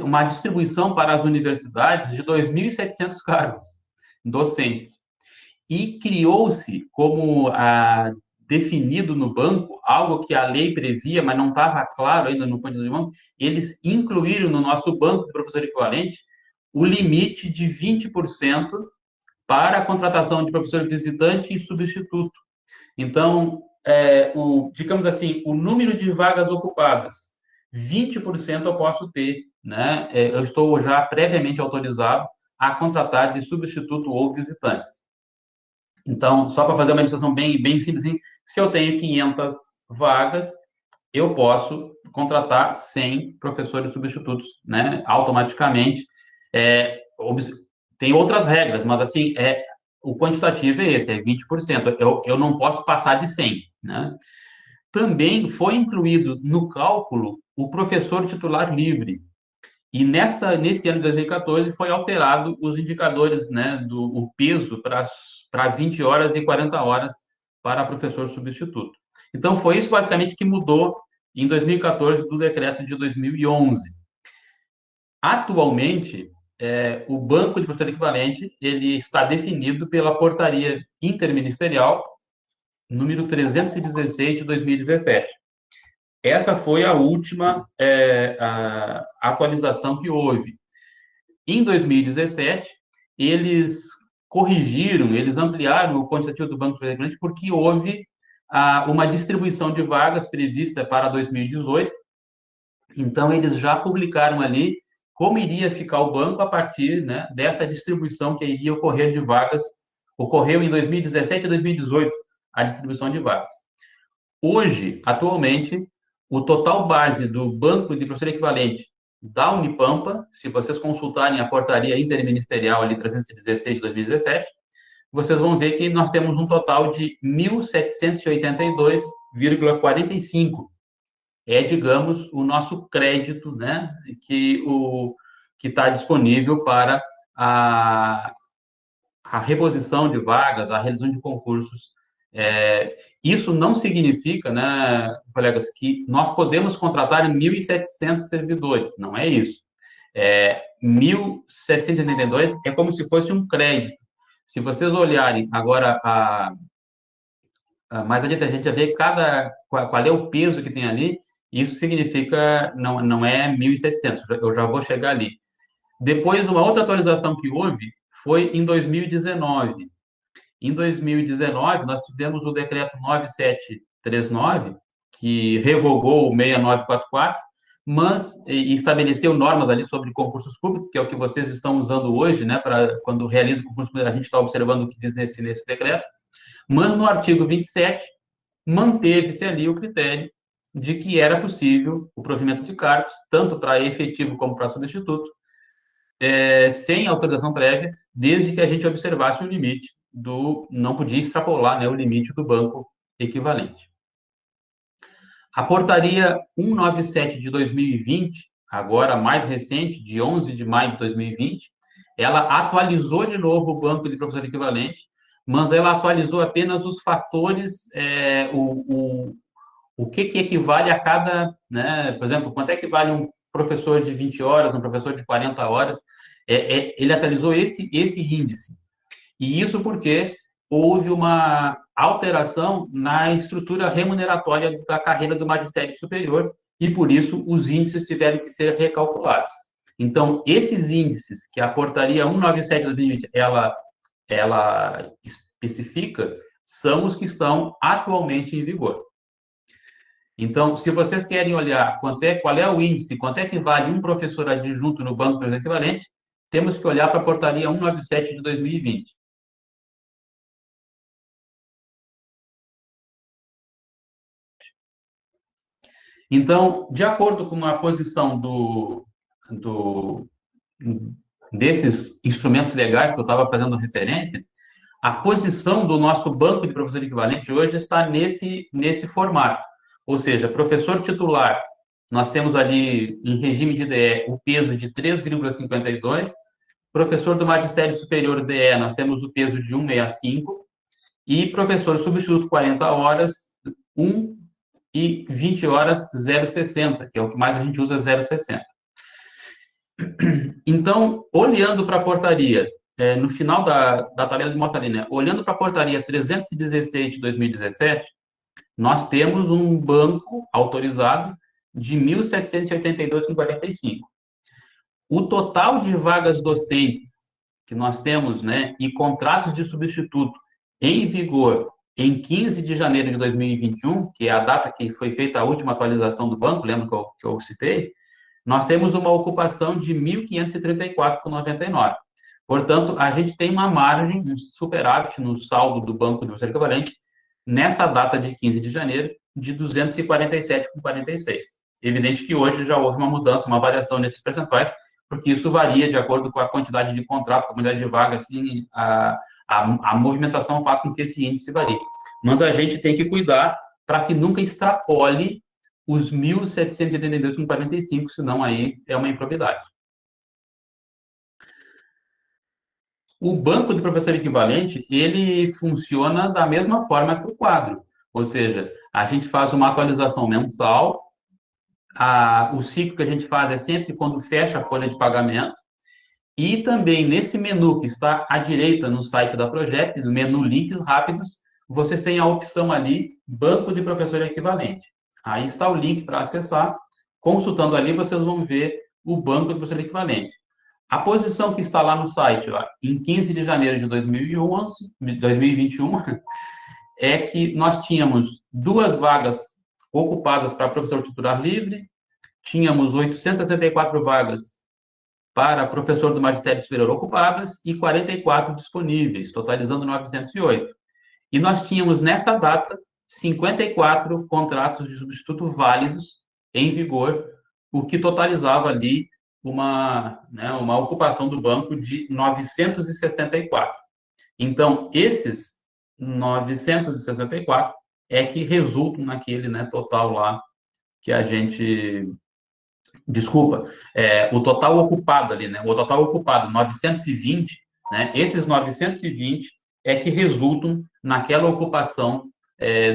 uma distribuição para as universidades de 2.700 cargos docentes e criou-se como definido no banco algo que a lei previa, mas não estava claro ainda no Código do Banco. Eles incluíram no nosso banco de professor equivalente o limite de 20% para a contratação de professor visitante e substituto. Então, digamos assim, o número de vagas ocupadas, 20% eu posso ter, né? Eu estou já previamente autorizado a contratar de substituto ou visitantes. Então, só para fazer uma ilustração bem simples, se eu tenho 500 vagas, eu posso contratar 100 professores substitutos, né? Automaticamente. Tem outras regras, mas assim, o quantitativo é esse, é 20%. Eu não posso passar de 100, né? Também foi incluído no cálculo o professor titular livre. E nesse ano de 2014 foi alterado os indicadores, né, o peso para 20 horas e 40 horas para professor substituto. Então, foi isso basicamente que mudou em 2014 do decreto de 2011. Atualmente, o banco de professor equivalente ele está definido pela portaria interministerial número 316 de 2017. Essa foi a última a atualização que houve. Em 2017, eles corrigiram, eles ampliaram o quantitativo do banco de professor equivalente porque houve uma distribuição de vagas prevista para 2018. Então, eles já publicaram ali como iria ficar o banco a partir, né, dessa distribuição que iria ocorrer de vagas. Ocorreu em 2017 e 2018 a distribuição de vagas. Hoje, atualmente, o total base do banco de professor equivalente da Unipampa, se vocês consultarem a portaria interministerial ali 316 de 2017, vocês vão ver que nós temos um total de 1.782,45. Digamos, o nosso crédito, né, que está disponível para a reposição de vagas, a realização de concursos. Isso não significa, né, colegas, que nós podemos contratar 1.700 servidores, não é isso. 1.782 é como se fosse um crédito. Se vocês olharem agora, mais adiante a gente vai ver qual é o peso que tem ali, isso significa, não é 1.700, eu já vou chegar ali. Depois, uma outra atualização que houve foi em 2019. Em 2019, nós tivemos o decreto 9739, que revogou o 6944, mas estabeleceu normas ali sobre concursos públicos, que é o que vocês estão usando hoje, né, para quando realiza o concurso público, a gente está observando o que diz nesse decreto. Mas no artigo 27, manteve-se ali o critério de que era possível o provimento de cargos, tanto para efetivo como para substituto, sem autorização prévia, desde que a gente observasse o limite não podia extrapolar, né, o limite do banco equivalente. A portaria 197 de 2020, agora mais recente, de 11 de maio de 2020, ela atualizou de novo o banco de professor equivalente, mas ela atualizou apenas os fatores, o que equivale a cada, né, por exemplo, quanto é que vale um professor de 20 horas, um professor de 40 horas, ele atualizou esse índice. E isso porque houve uma alteração na estrutura remuneratória da carreira do magistério superior e, por isso, os índices tiveram que ser recalculados. Então, esses índices que a portaria 197 de 2020 ela especifica são os que estão atualmente em vigor. Então, se vocês querem olhar qual é o índice, quanto é que vale um professor adjunto no banco de equivalente, temos que olhar para a portaria 197 de 2020. Então, de acordo com a posição desses instrumentos legais que eu estava fazendo referência, a posição do nosso banco de professor equivalente hoje está nesse formato. Ou seja, professor titular, nós temos ali, em regime de DE, o peso de 3,52. Professor do magistério superior DE, nós temos o peso de 1,65. E professor substituto 40 horas, 1 e 20 horas 0,60, que é o que mais a gente usa 0,60. Então, olhando para a portaria, no final da tabela de mostra ali, né? Olhando para a portaria 316 de 2017, nós temos um banco autorizado de 1.782,45. O total de vagas docentes que nós temos, né, e contratos de substituto em vigor em 15 de janeiro de 2021, que é a data que foi feita a última atualização do banco, lembra que eu citei? Nós temos uma ocupação de 1.534,99. Portanto, a gente tem uma margem, um superávit no saldo do banco de professor equivalente nessa data de 15 de janeiro de 247,46. Evidente que hoje já houve uma mudança, uma variação nesses percentuais, porque isso varia de acordo com a quantidade de contrato, com a quantidade de vagas, assim, a movimentação faz com que esse índice varie. Mas a gente tem que cuidar para que nunca extrapole os 1.782,45, senão aí é uma improbidade. O banco de professor equivalente, ele funciona da mesma forma que o quadro, ou seja, a gente faz uma atualização mensal, o ciclo que a gente faz é sempre quando fecha a folha de pagamento, e também nesse menu que está à direita no site da Project, no menu Links Rápidos, vocês têm a opção ali, Banco de Professor Equivalente. Aí está o link para acessar. Consultando ali, vocês vão ver o Banco de Professor Equivalente. A posição que está lá no site, ó, em 15 de janeiro de 2021, é que nós tínhamos 2 vagas ocupadas para professor titular livre, tínhamos 864 vagas para professor do magistério superior ocupadas e 44 disponíveis, totalizando 908. E nós tínhamos, nessa data, 54 contratos de substituto válidos em vigor, o que totalizava ali uma ocupação do banco de 964. Então, esses 964 é que resultam naquele, né, total lá que a gente... Desculpa, o total ocupado ali, né? O total ocupado, 920, né? Esses 920 é que resultam naquela ocupação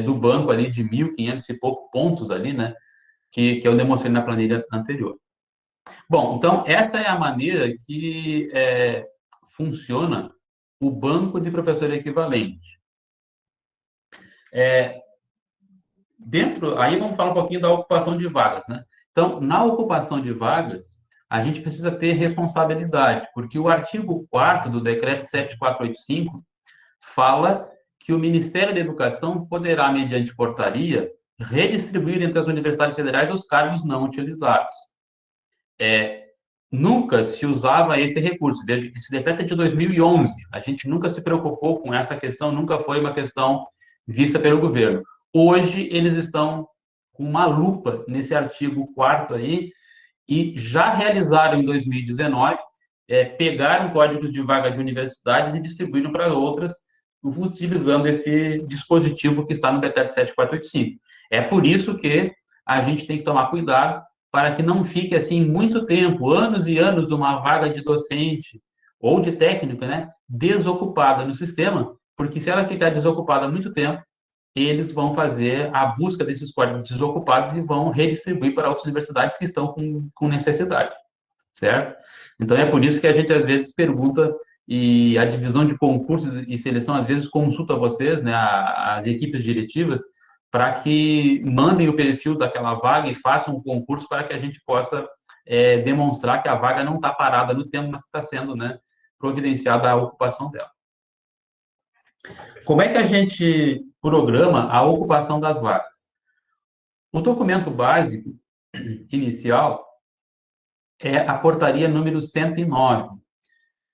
do banco ali de 1.500 e pouco pontos ali, né? Que eu demonstrei na planilha anterior. Bom, então essa é a maneira que funciona o banco de professor equivalente. Aí vamos falar um pouquinho da ocupação de vagas, né? Então, na ocupação de vagas, a gente precisa ter responsabilidade, porque o artigo 4º do decreto 7485 fala que o Ministério da Educação poderá, mediante portaria, redistribuir entre as universidades federais os cargos não utilizados. Nunca se usava esse recurso. Esse decreto é de 2011. A gente nunca se preocupou com essa questão, nunca foi uma questão vista pelo governo. Hoje, eles estão com uma lupa nesse artigo 4º aí, e já realizaram em 2019, pegaram códigos de vaga de universidades e distribuíram para outras, utilizando esse dispositivo que está no decreto 7485. É por isso que a gente tem que tomar cuidado para que não fique assim muito tempo, anos e anos, uma vaga de docente ou de técnico, né, desocupada no sistema, porque se ela ficar desocupada há muito tempo, eles vão fazer a busca desses códigos desocupados e vão redistribuir para outras universidades que estão com necessidade, certo? Então, é por isso que a gente, às vezes, pergunta, e a divisão de concursos e seleção, às vezes, consulta vocês, né, as equipes diretivas, para que mandem o perfil daquela vaga e façam um concurso para que a gente possa demonstrar que a vaga não está parada no tempo, mas está sendo, né, providenciada a ocupação dela. Como é que a gente programa a ocupação das vagas? O documento básico inicial é a portaria número 109,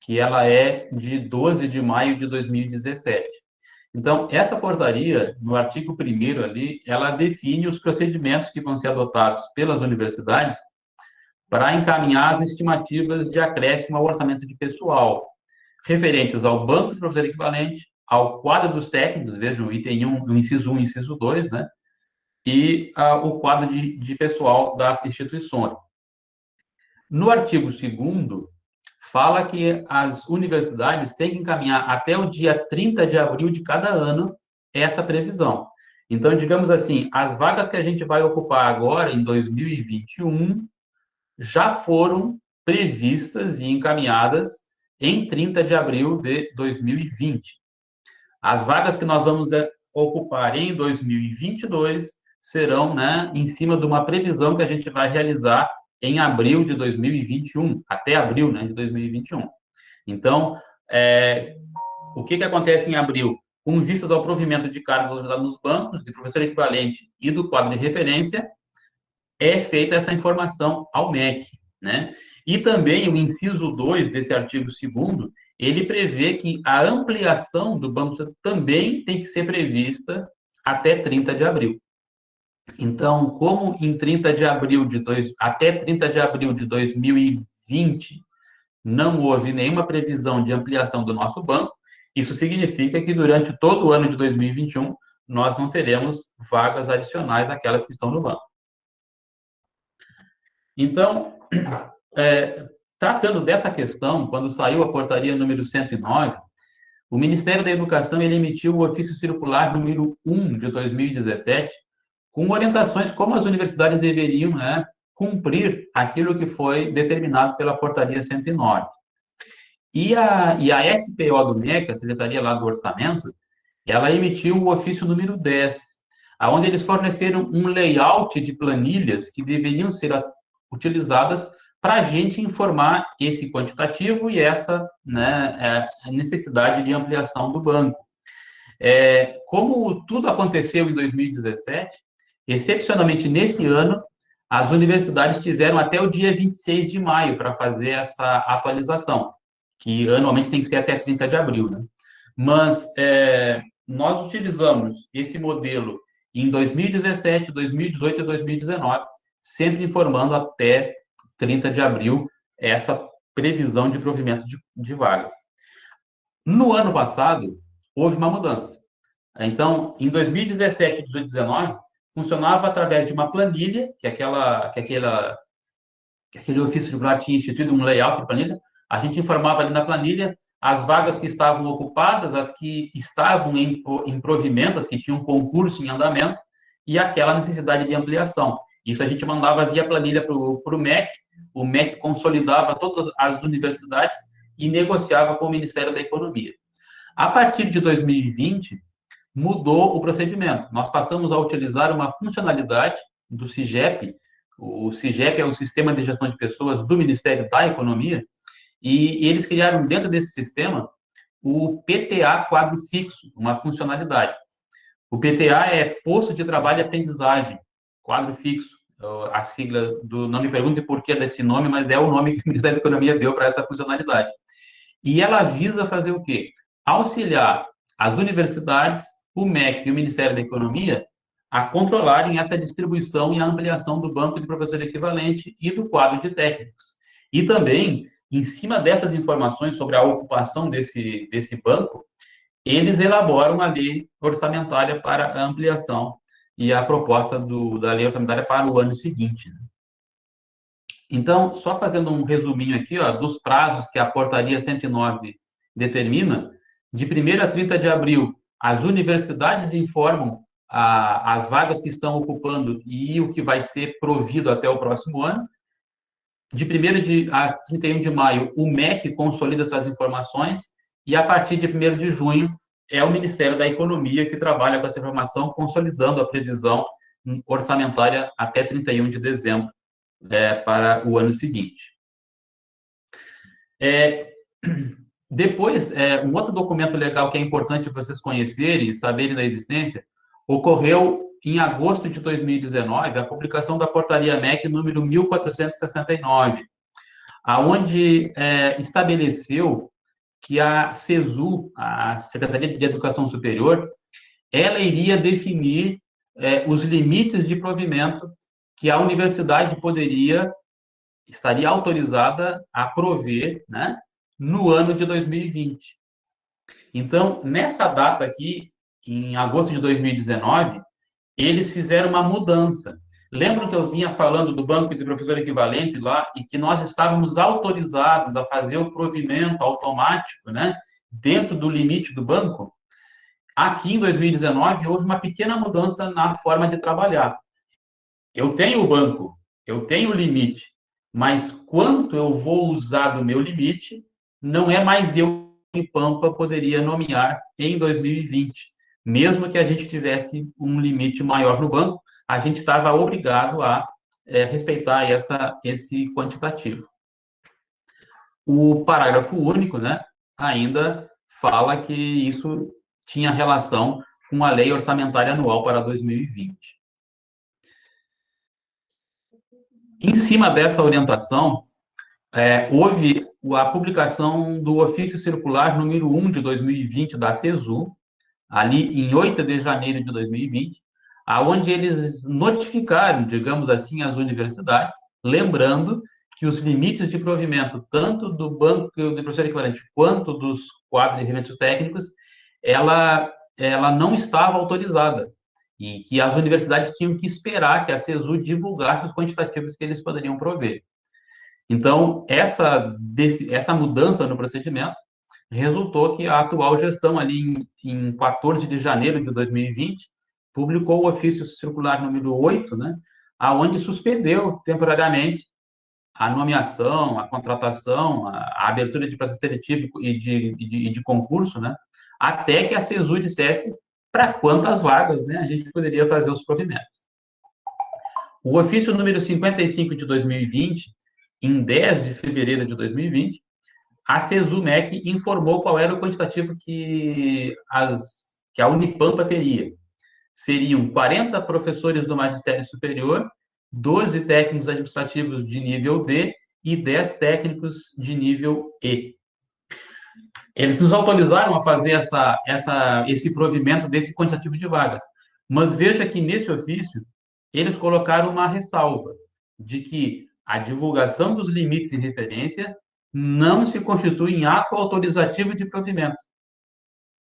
que ela é de 12 de maio de 2017. Então, essa portaria, no artigo 1º ali, ela define os procedimentos que vão ser adotados pelas universidades para encaminhar as estimativas de acréscimo ao orçamento de pessoal, referentes ao banco de professor equivalente, ao quadro dos técnicos, vejam, o item 1, o inciso 1 e inciso 2, né? E o quadro de pessoal das instituições. No artigo 2º, fala que as universidades têm que encaminhar até o dia 30 de abril de cada ano essa previsão. Então, digamos assim, as vagas que a gente vai ocupar agora, em 2021, já foram previstas e encaminhadas em 30 de abril de 2020. As vagas que nós vamos ocupar em 2022 serão, né, em cima de uma previsão que a gente vai realizar em abril de 2021, até abril, né, de 2021. Então, o que acontece em abril? Com vistas ao provimento de cargos nos bancos, de professor equivalente e do quadro de referência, é feita essa informação ao MEC, né? E também o inciso 2 desse artigo 2º, ele prevê que a ampliação do banco também tem que ser prevista até 30 de abril. Então, como em 30 de abril até 30 de abril de 2020 não houve nenhuma previsão de ampliação do nosso banco, isso significa que durante todo o ano de 2021 nós não teremos vagas adicionais àquelas que estão no banco. Então, tratando dessa questão, quando saiu a portaria número 109, o Ministério da Educação ele emitiu o ofício circular número 1 de 2017, com orientações como as universidades deveriam, né, cumprir aquilo que foi determinado pela portaria 109. E a SPO do MEC, a Secretaria lá do Orçamento, ela emitiu o ofício número 10, onde eles forneceram um layout de planilhas que deveriam ser utilizadas para a gente informar esse quantitativo e essa, né, necessidade de ampliação do banco. Como tudo aconteceu em 2017, excepcionalmente nesse ano, as universidades tiveram até o dia 26 de maio para fazer essa atualização, que anualmente tem que ser até 30 de abril, né? Mas nós utilizamos esse modelo em 2017, 2018 e 2019, sempre informando até 30 de abril essa previsão de provimento de vagas. No ano passado, houve uma mudança. Então, em 2017 e 2019, funcionava através de uma planilha, que aquele ofício circular tinha instituído um layout de planilha, a gente informava ali na planilha as vagas que estavam ocupadas, as que estavam em provimento, as que tinham concurso em andamento, e aquela necessidade de ampliação. Isso a gente mandava via planilha para o MEC, o MEC consolidava todas as universidades e negociava com o Ministério da Economia. A partir de 2020, mudou o procedimento. Nós passamos a utilizar uma funcionalidade do SIGEP. O SIGEP é o Sistema de Gestão de Pessoas do Ministério da Economia, e eles criaram dentro desse sistema o PTA quadro fixo, uma funcionalidade. O PTA é Posto de Trabalho e Aprendizagem, quadro fixo. A sigla não me pergunte por que desse nome, mas é o nome que o Ministério da Economia deu para essa funcionalidade. E ela visa fazer o quê? Auxiliar as universidades, o MEC e o Ministério da Economia a controlarem essa distribuição e a ampliação do banco de professor equivalente e do quadro de técnicos. E também, em cima dessas informações sobre a ocupação desse banco, eles elaboram a lei orçamentária para a ampliação e a proposta da lei orçamentária para o ano seguinte. Então, só fazendo um resuminho aqui, ó, dos prazos que a portaria 109 determina, de 1º a 30 de abril, as universidades informam as vagas que estão ocupando e o que vai ser provido até o próximo ano. De 1º a 31 de maio, o MEC consolida essas informações e a partir de 1º de junho é o Ministério da Economia que trabalha com essa informação, consolidando a previsão orçamentária até 31 de dezembro para o ano seguinte. Depois, um outro documento legal que é importante vocês conhecerem e saberem da existência, ocorreu em agosto de 2019, a publicação da portaria MEC número 1469, aonde estabeleceu que a CESU, a Secretaria de Educação Superior, ela iria definir os limites de provimento que a universidade estaria autorizada a prover, né, no ano de 2020. Então, nessa data aqui, em agosto de 2019, eles fizeram uma mudança. Lembram que eu vinha falando do banco de professor equivalente lá e que nós estávamos autorizados a fazer o provimento automático, né, dentro do limite do banco? Aqui em 2019 houve uma pequena mudança na forma de trabalhar. Eu tenho o banco, eu tenho o limite, mas quanto eu vou usar do meu limite, não é mais eu que Pampa poderia nomear em 2020. Mesmo que a gente tivesse um limite maior no banco, a gente estava obrigado a respeitar esse quantitativo. O parágrafo único, né, ainda fala que isso tinha relação com a Lei Orçamentária Anual para 2020. Em cima dessa orientação, houve a publicação do ofício circular número 1 de 2020 da CESU, ali em 8 de janeiro de 2020, aonde eles notificaram, digamos assim, as universidades, lembrando que os limites de provimento, tanto do banco de professor equivalente quanto dos quadros de requerimentos técnicos, ela não estava autorizada e que as universidades tinham que esperar que a CESU divulgasse os quantitativos que eles poderiam prover. Então, essa mudança no procedimento resultou que a atual gestão, ali em 14 de janeiro de 2020, publicou o ofício circular número 8, né, aonde suspendeu temporariamente a nomeação, a contratação, a abertura de processo seletivo e de concurso, né, até que a CESU dissesse para quantas vagas, né, a gente poderia fazer os provimentos. O ofício número 55 de 2020, em 10 de fevereiro de 2020, a CESU-MEC informou qual era o quantitativo que a Unipampa teria. Seriam 40 professores do magistério superior, 12 técnicos administrativos de nível D e 10 técnicos de nível E. Eles nos autorizaram a fazer esse provimento desse quantitativo de vagas. Mas veja que nesse ofício, eles colocaram uma ressalva de que a divulgação dos limites em referência não se constitui em ato autorizativo de provimento,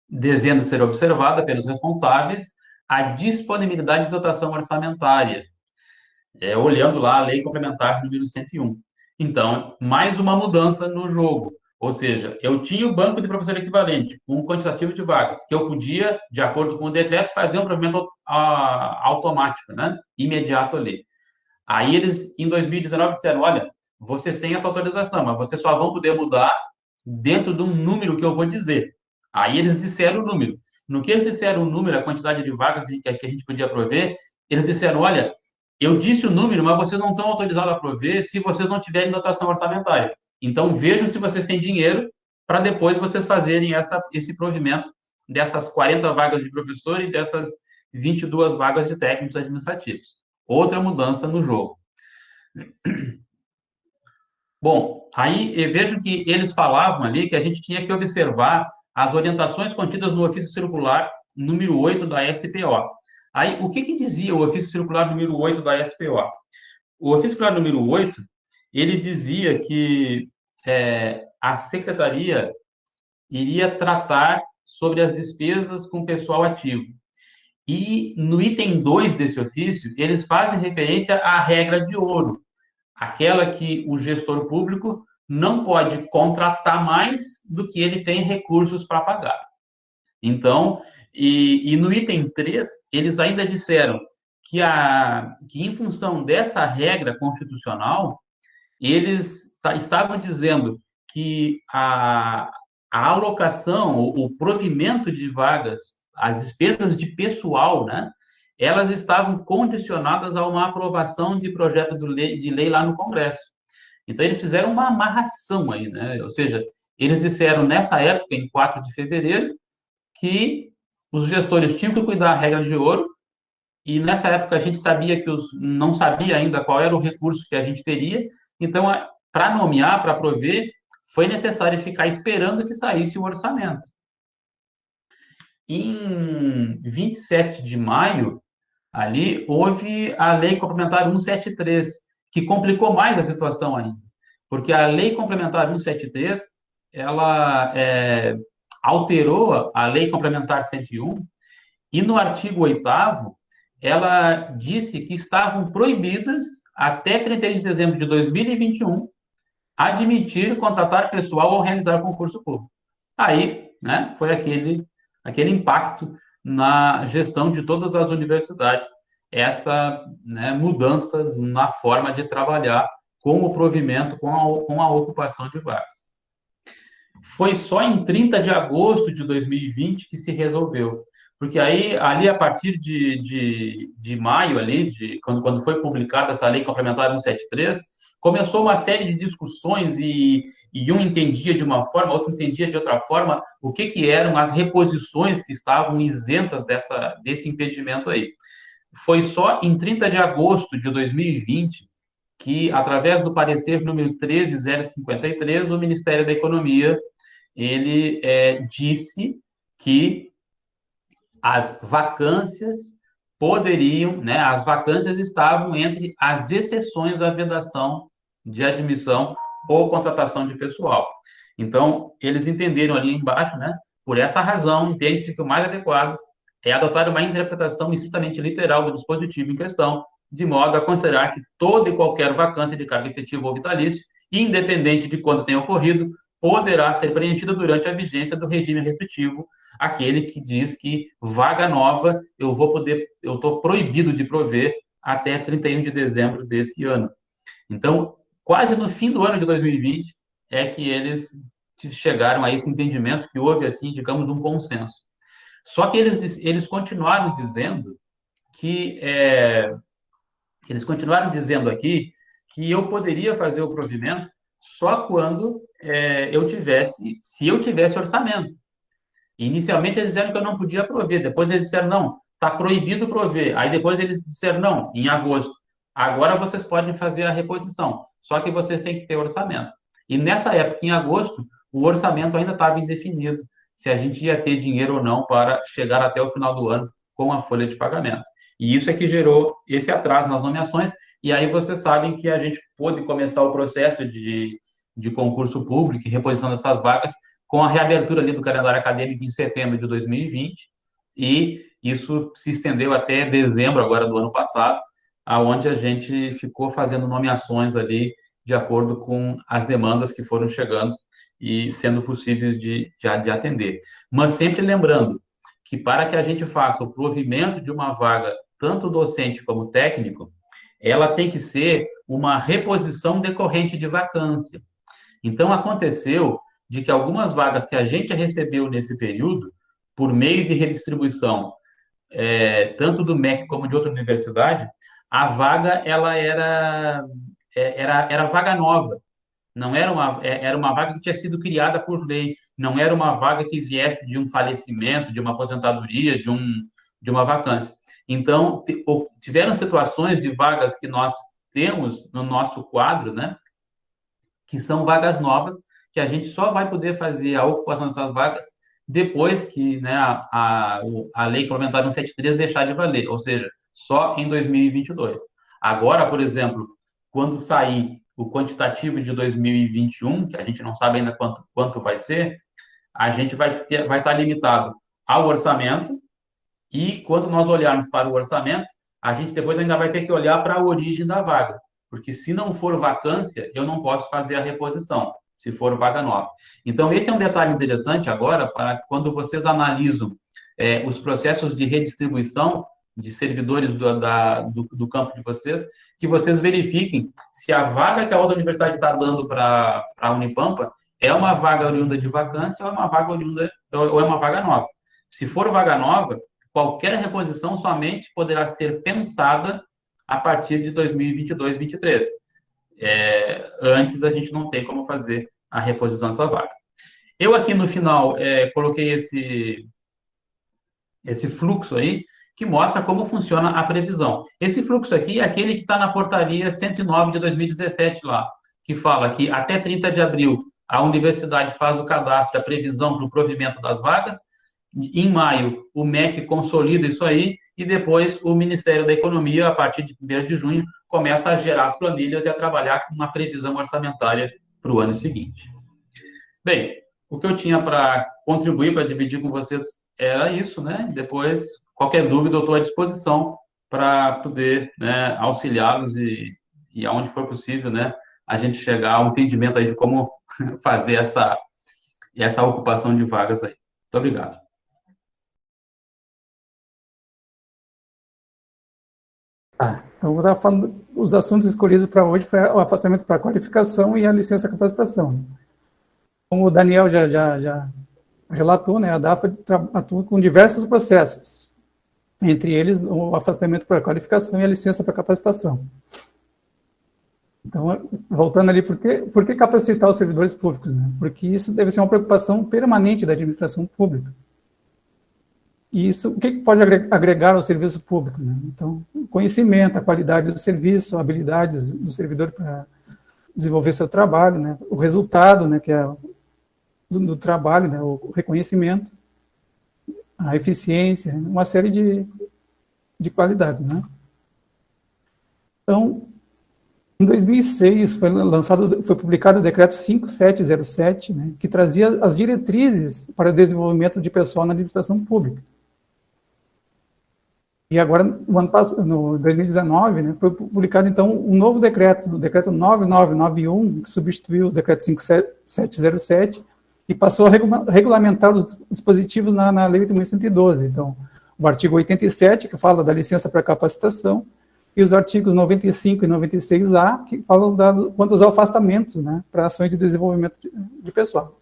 devendo ser observada pelos responsáveis a disponibilidade de dotação orçamentária, olhando lá a Lei Complementar número 101. Então, mais uma mudança no jogo. Ou seja, eu tinha o banco de professor equivalente com um quantitativo de vagas, que eu podia, de acordo com o decreto, fazer um provimento automático, né? Imediato ali. Aí eles, em 2019, disseram, olha, vocês têm essa autorização, mas vocês só vão poder mudar dentro de um número que eu vou dizer. Aí eles disseram o número. No que eles disseram o número, a quantidade de vagas que a gente podia prover, eles disseram, olha, eu disse o número, mas vocês não estão autorizados a prover se vocês não tiverem dotação orçamentária. Então, vejam se vocês têm dinheiro para depois vocês fazerem esse provimento dessas 40 vagas de professor e dessas 22 vagas de técnicos administrativos. Outra mudança no jogo. Bom, aí vejo que eles falavam ali que a gente tinha que observar as orientações contidas no ofício circular número 8 da SPO, Aí, o que que dizia o ofício circular número 8 da SPO? O ofício circular número 8 ele dizia que a secretaria iria tratar sobre as despesas com pessoal ativo. E no item 2 desse ofício, eles fazem referência à regra de ouro, aquela que o gestor público não pode contratar mais do que ele tem recursos para pagar. Então, e no item 3 eles ainda disseram que em função dessa regra constitucional, eles estavam dizendo que a alocação, o provimento de vagas, as despesas de pessoal, né, elas estavam condicionadas a uma aprovação de projeto de lei lá no Congresso. Então, eles fizeram uma amarração aí, né? Ou seja, eles disseram nessa época, em 4 de fevereiro, que os gestores tinham que cuidar da regra de ouro, e nessa época a gente sabia que não sabia ainda qual era o recurso que a gente teria, então, para nomear, para prover, foi necessário ficar esperando que saísse o orçamento. Em 27 de maio, ali, houve a Lei Complementar 173, que complicou mais a situação ainda, porque a Lei Complementar 173, ela alterou a Lei Complementar 101, e no artigo 8º, ela disse que estavam proibidas, até 31 de dezembro de 2021, admitir, contratar pessoal ou realizar concurso público. Aí, né, foi aquele impacto na gestão de todas as universidades, essa, né, mudança na forma de trabalhar com o provimento, com a ocupação de vagas. Foi só em 30 de agosto de 2020 que se resolveu. Porque aí, ali, a partir de maio, ali, quando foi publicada essa lei complementar 173, começou uma série de discussões e um entendia de uma forma, outro entendia de outra forma, o que eram as reposições que estavam isentas desse impedimento aí. Foi só em 30 de agosto de 2020 que, através do parecer número 13053, o Ministério da Economia ele disse que as vacâncias poderiam, né, as vacâncias estavam entre as exceções à vedação de admissão ou contratação de pessoal. Então, eles entenderam ali embaixo, né, por essa razão, entende-se que o mais adequado é adotar uma interpretação estritamente literal do dispositivo em questão, de modo a considerar que toda e qualquer vacância de cargo efetivo ou vitalício, independente de quando tenha ocorrido, poderá ser preenchida durante a vigência do regime restritivo, aquele que diz que vaga nova eu estou proibido de prover até 31 de dezembro desse ano. Então, quase no fim do ano de 2020 é que eles chegaram a esse entendimento, que houve, assim, digamos, um consenso. Só que eles continuaram dizendo que eles continuaram dizendo aqui que eu poderia fazer o provimento só quando se eu tivesse orçamento. Inicialmente eles disseram que eu não podia prover, depois eles disseram, não, está proibido prover. Aí depois eles disseram, não, em agosto. Agora vocês podem fazer a reposição, só que vocês têm que ter orçamento. E nessa época, em agosto, o orçamento ainda estava indefinido, se a gente ia ter dinheiro ou não para chegar até o final do ano com a folha de pagamento. E isso é que gerou esse atraso nas nomeações, e aí vocês sabem que a gente pôde começar o processo de concurso público e reposição dessas vagas com a reabertura ali do calendário acadêmico em setembro de 2020, e isso se estendeu até dezembro agora do ano passado, aonde a gente ficou fazendo nomeações ali de acordo com as demandas que foram chegando e sendo possíveis de atender. Mas sempre lembrando que para que a gente faça o provimento de uma vaga, tanto docente como técnico, ela tem que ser uma reposição decorrente de vacância. Então, aconteceu de que algumas vagas que a gente recebeu nesse período, por meio de redistribuição, tanto do MEC como de outra universidade, a vaga ela era vaga nova, não era era uma vaga que tinha sido criada por lei, não era uma vaga que viesse de um falecimento, de uma aposentadoria, de uma vacância. Então, tiveram situações de vagas que nós temos no nosso quadro, né, que são vagas novas, que a gente só vai poder fazer a ocupação dessas vagas depois que, né, a lei complementar 173 deixar de valer, ou seja, só em 2022. Agora, por exemplo, quando sair o quantitativo de 2021, que a gente não sabe ainda quanto vai ser, a gente vai estar limitado ao orçamento, e quando nós olharmos para o orçamento, a gente depois ainda vai ter que olhar para a origem da vaga, porque se não for vacância, eu não posso fazer a reposição, se for vaga nova. Então, esse é um detalhe interessante agora, para quando vocês analisam os processos de redistribuição de servidores do campo de vocês, que vocês verifiquem se a vaga que a outra universidade está dando para a Unipampa é uma vaga oriunda de vacância ou é uma vaga oriunda ou é uma vaga nova. Se for vaga nova, qualquer reposição somente poderá ser pensada a partir de 2022, 2023. Antes a gente não tem como fazer a reposição dessa vaga. Eu aqui no final coloquei esse fluxo aí, que mostra como funciona a previsão. Esse fluxo aqui é aquele que está na portaria 109 de 2017 lá, que fala que até 30 de abril a universidade faz o cadastro, a previsão para o provimento das vagas. Em maio, o MEC consolida isso aí e depois o Ministério da Economia, a partir de 1º de junho, começa a gerar as planilhas e a trabalhar com uma previsão orçamentária para o ano seguinte. Bem, o que eu tinha para contribuir, para dividir com vocês, era isso, né? Depois, qualquer dúvida, eu estou à disposição para poder, né, auxiliá-los e aonde for possível, né, a gente chegar ao entendimento aí de como fazer essa ocupação de vagas aí. Muito obrigado. Então, eu estava falando, os assuntos escolhidos para hoje foi o afastamento para qualificação e a licença capacitação. Como o Daniel já relatou, né, a DAFA atua com diversos processos, entre eles o afastamento para qualificação e a licença para capacitação. Então, voltando ali, por que capacitar os servidores públicos? Né? Porque isso deve ser uma preocupação permanente da administração pública. E isso, o que pode agregar ao serviço público? Né? Então, conhecimento, a qualidade do serviço, habilidades do servidor para desenvolver seu trabalho, né? O resultado, né, que é do trabalho, né, o reconhecimento, a eficiência, uma série de qualidades. Né? Então, em 2006, foi publicado o decreto 5707, né, que trazia as diretrizes para o desenvolvimento de pessoal na administração pública. E agora, no 2019, né, foi publicado, então, um novo decreto, o decreto 9991, que substituiu o decreto 5707, e passou a regulamentar os dispositivos na Lei 8.112. Então, o artigo 87, que fala da licença para capacitação, e os artigos 95 e 96A, que falam quanto aos afastamentos, né, para ações de desenvolvimento de pessoal.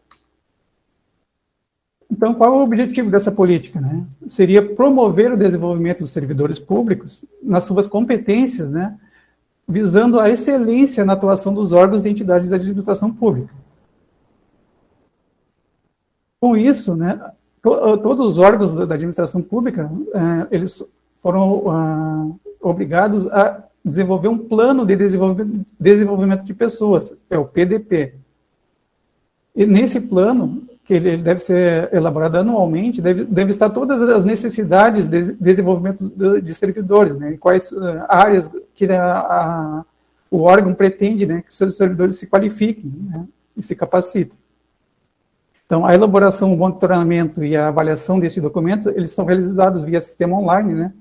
Então, qual é o objetivo dessa política? Né? Seria promover o desenvolvimento dos servidores públicos nas suas competências, né, visando a excelência na atuação dos órgãos e entidades da administração pública. Com isso, né, todos os órgãos da administração pública, eles foram obrigados a desenvolver um plano de desenvolvimento de pessoas, é o PDP. E nesse plano, que ele deve ser elaborado anualmente, deve estar todas as necessidades de desenvolvimento de servidores, né, em quais áreas que o órgão pretende, né, que seus servidores se qualifiquem, né, e se capacitem. Então, a elaboração, o monitoramento e a avaliação desse documento, eles são realizados via sistema online, né,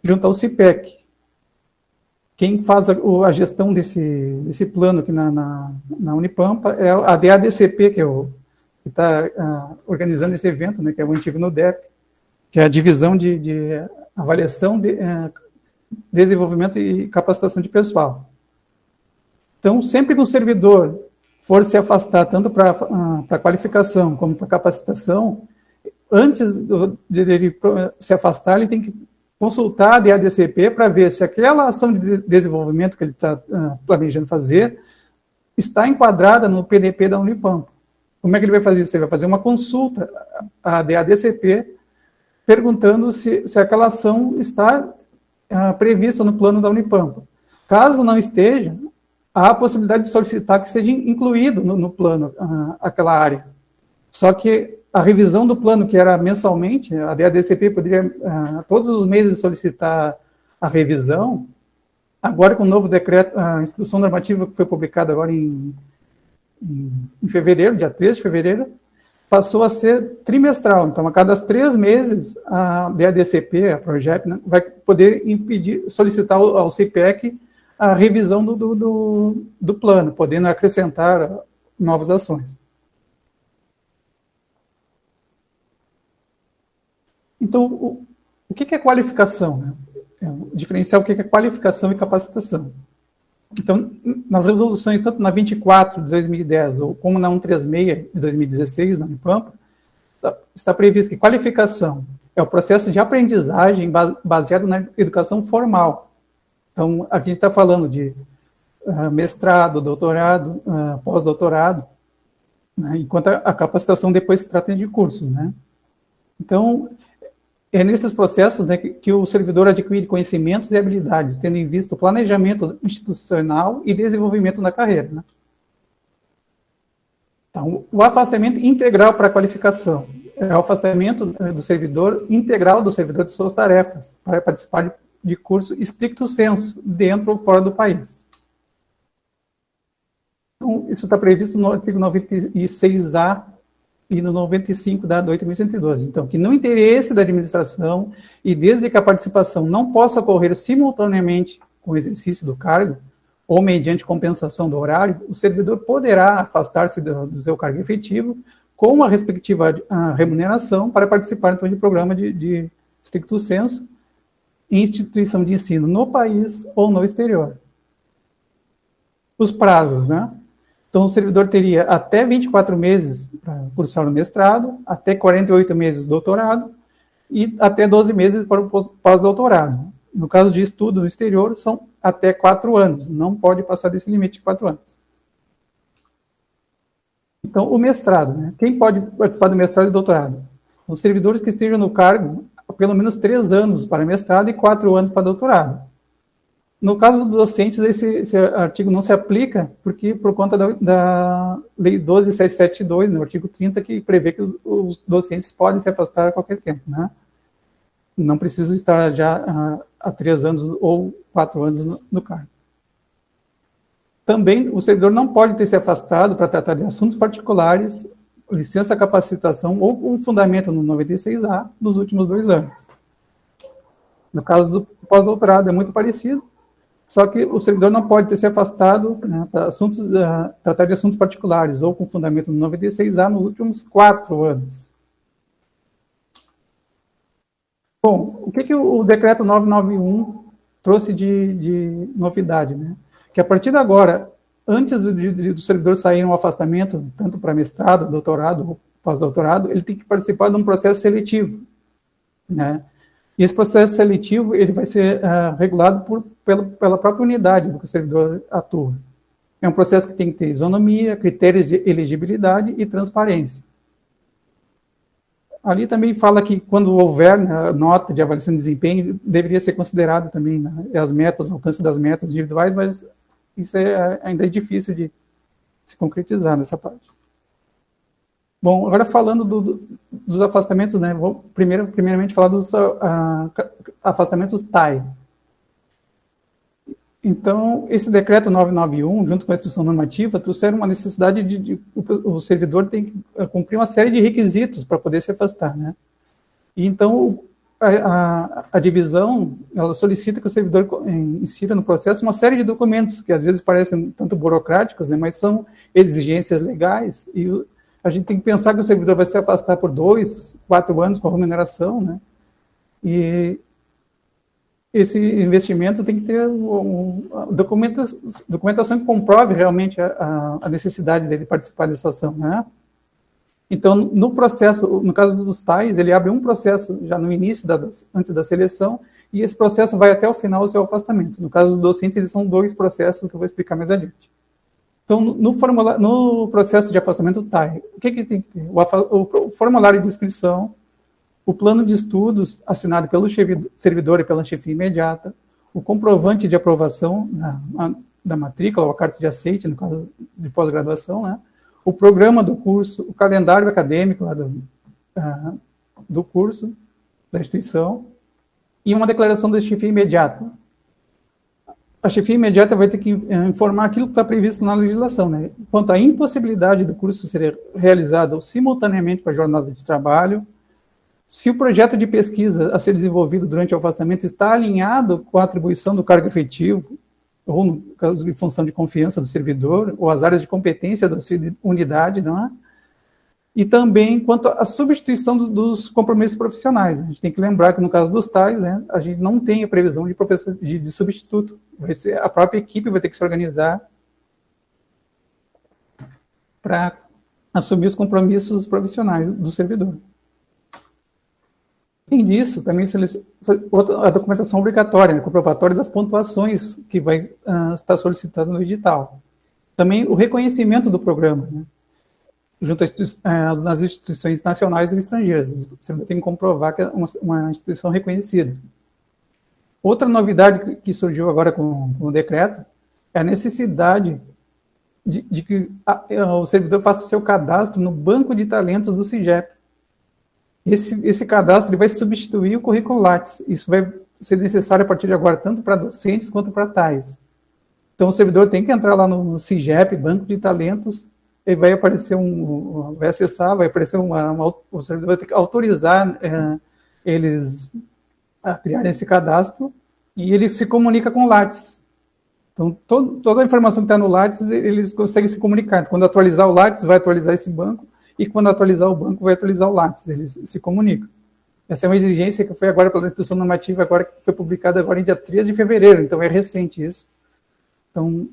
junto ao CIPEC. Quem faz a gestão desse plano aqui na Unipampa é a DADCP, que está organizando esse evento, né, que é o antigo NUDEP, que é a divisão de avaliação, desenvolvimento e capacitação de pessoal. Então, sempre que o servidor for se afastar, tanto para qualificação como para capacitação, antes de ele se afastar, ele tem que consultar a DADCP para ver se aquela ação de desenvolvimento que ele está planejando fazer está enquadrada no PDP da Unipampa. Como é que ele vai fazer isso? Ele vai fazer uma consulta à DADCP, perguntando se aquela ação está prevista no plano da Unipampa. Caso não esteja, há a possibilidade de solicitar que seja incluído no plano aquela área. Só que a revisão do plano, que era mensalmente, a DADCP poderia todos os meses solicitar a revisão. Agora, com o novo decreto, a instrução normativa que foi publicada agora em fevereiro, dia 13 de fevereiro, passou a ser trimestral. Então, a cada 3 meses, a DADCP, a Progep, né, vai poder solicitar ao CPEC a revisão do plano, podendo acrescentar novas ações. Então, o que é qualificação, né? Diferenciar o que é qualificação e capacitação. Então, nas resoluções, tanto na 24 de 2010, como na 136 de 2016, na Unipampa, está previsto que qualificação é o processo de aprendizagem baseado na educação formal. Então, a gente está falando de mestrado, doutorado, pós-doutorado, né, enquanto a capacitação depois se trata de cursos, né? Então, é nesses processos, né, que o servidor adquire conhecimentos e habilidades, tendo em vista o planejamento institucional e desenvolvimento da carreira, né? Então, o afastamento integral para a qualificação é o afastamento do servidor integral do servidor de suas tarefas, para participar de curso estricto sensu, dentro ou fora do país. Então, isso está previsto no artigo 96A e no 95 da 8.112. Então, que no interesse da administração e desde que a participação não possa ocorrer simultaneamente com o exercício do cargo ou mediante compensação do horário, o servidor poderá afastar-se do seu cargo efetivo com a respectiva remuneração para participar, então, de programa de stricto sensu em instituição de ensino no país ou no exterior. Os prazos, né? Então, o servidor teria até 24 meses para cursar o mestrado, até 48 meses o doutorado e até 12 meses para o pós-doutorado. No caso de estudo no exterior, são até 4 anos. Não pode passar desse limite de 4 anos. Então, o mestrado, né? Quem pode participar do mestrado e doutorado? Os servidores que estejam no cargo há pelo menos 3 anos para mestrado e 4 anos para doutorado. No caso dos docentes, esse artigo não se aplica por conta da Lei 12.772, no artigo 30, que prevê que os docentes podem se afastar a qualquer tempo, né? Não precisa estar já há 3 anos ou 4 anos no cargo. Também, o servidor não pode ter se afastado para tratar de assuntos particulares, licença capacitação ou um fundamento no 96A nos últimos 2 anos. No caso do pós-doutorado, é muito parecido, só que o servidor não pode ter se afastado, né, para tratar de assuntos particulares ou com fundamento no 96A nos últimos 4 anos. Bom, o que o decreto 991 trouxe de novidade, né? Que a partir de agora, antes do servidor sair um afastamento, tanto para mestrado, doutorado ou pós-doutorado, ele tem que participar de um processo seletivo, né? E esse processo seletivo ele vai ser regulado pela própria unidade do que o servidor atua. É um processo que tem que ter isonomia, critérios de elegibilidade e transparência. Ali também fala que quando houver, né, nota de avaliação de desempenho, deveria ser considerado também, né, as metas, o alcance das metas individuais, mas isso ainda é difícil de se concretizar nessa parte. Bom, agora falando dos afastamentos, né, vou primeiramente falar dos afastamentos TAI. Então, esse decreto 991, junto com a instrução normativa, trouxeram uma necessidade de o servidor tem que cumprir uma série de requisitos para poder se afastar, né? E então, a divisão, ela solicita que o servidor insira no processo uma série de documentos que às vezes parecem tanto burocráticos, né, mas são exigências legais, e a gente tem que pensar que o servidor vai se afastar por 2, 4 anos com a remuneração, né? E esse investimento tem que ter documentação que comprove realmente a necessidade dele participar dessa ação, né? Então, no processo, no caso dos TAIs, ele abre um processo já no início, antes da seleção, e esse processo vai até o final do seu afastamento. No caso dos docentes, eles são 2 processos que eu vou explicar mais adiante. Então, no processo de afastamento TAI, o que tem que ter? O formulário de inscrição, o plano de estudos assinado pelo servidor e pela chefia imediata, o comprovante de aprovação da matrícula ou a carta de aceite, no caso de pós-graduação, né? o programa do curso, o calendário acadêmico lá do curso, da instituição, e uma declaração da chefia imediata. A chefia imediata vai ter que informar aquilo que está previsto na legislação, né? Quanto à impossibilidade do curso ser realizado simultaneamente com a jornada de trabalho, se o projeto de pesquisa a ser desenvolvido durante o afastamento está alinhado com a atribuição do cargo efetivo, ou no caso de função de confiança do servidor, ou as áreas de competência da sua unidade, não é? E também quanto à substituição dos compromissos profissionais. A gente tem que lembrar que no caso dos tais, né, a gente não tem a previsão de professor de substituto. A própria equipe vai ter que se organizar para assumir os compromissos profissionais do servidor. Além disso, também a documentação obrigatória, né, comprobatória das pontuações que vai estar solicitando no edital. Também o reconhecimento do programa, né, junto nas instituições nacionais e estrangeiras. Você tem que comprovar que é uma instituição reconhecida. Outra novidade que surgiu agora com o decreto é a necessidade de que o servidor faça o seu cadastro no banco de talentos do CIGEP. Esse cadastro ele vai substituir o currículo Lattes. Isso vai ser necessário a partir de agora, tanto para docentes quanto para tais. Então, o servidor tem que entrar lá no CIGEP, Banco de Talentos, e vai aparecer vai acessar, vai aparecer o servidor vai ter que autorizar eles a criarem esse cadastro, e ele se comunica com o Lattes. Então, toda a informação que está no Lattes, eles conseguem se comunicar. Então, quando atualizar o Lattes, vai atualizar esse banco, e quando atualizar o banco, vai atualizar o Lattes. Eles se comunicam. Essa é uma exigência que foi agora pela instituição normativa, agora que foi publicada agora em dia 3 de fevereiro, então é recente isso. Então,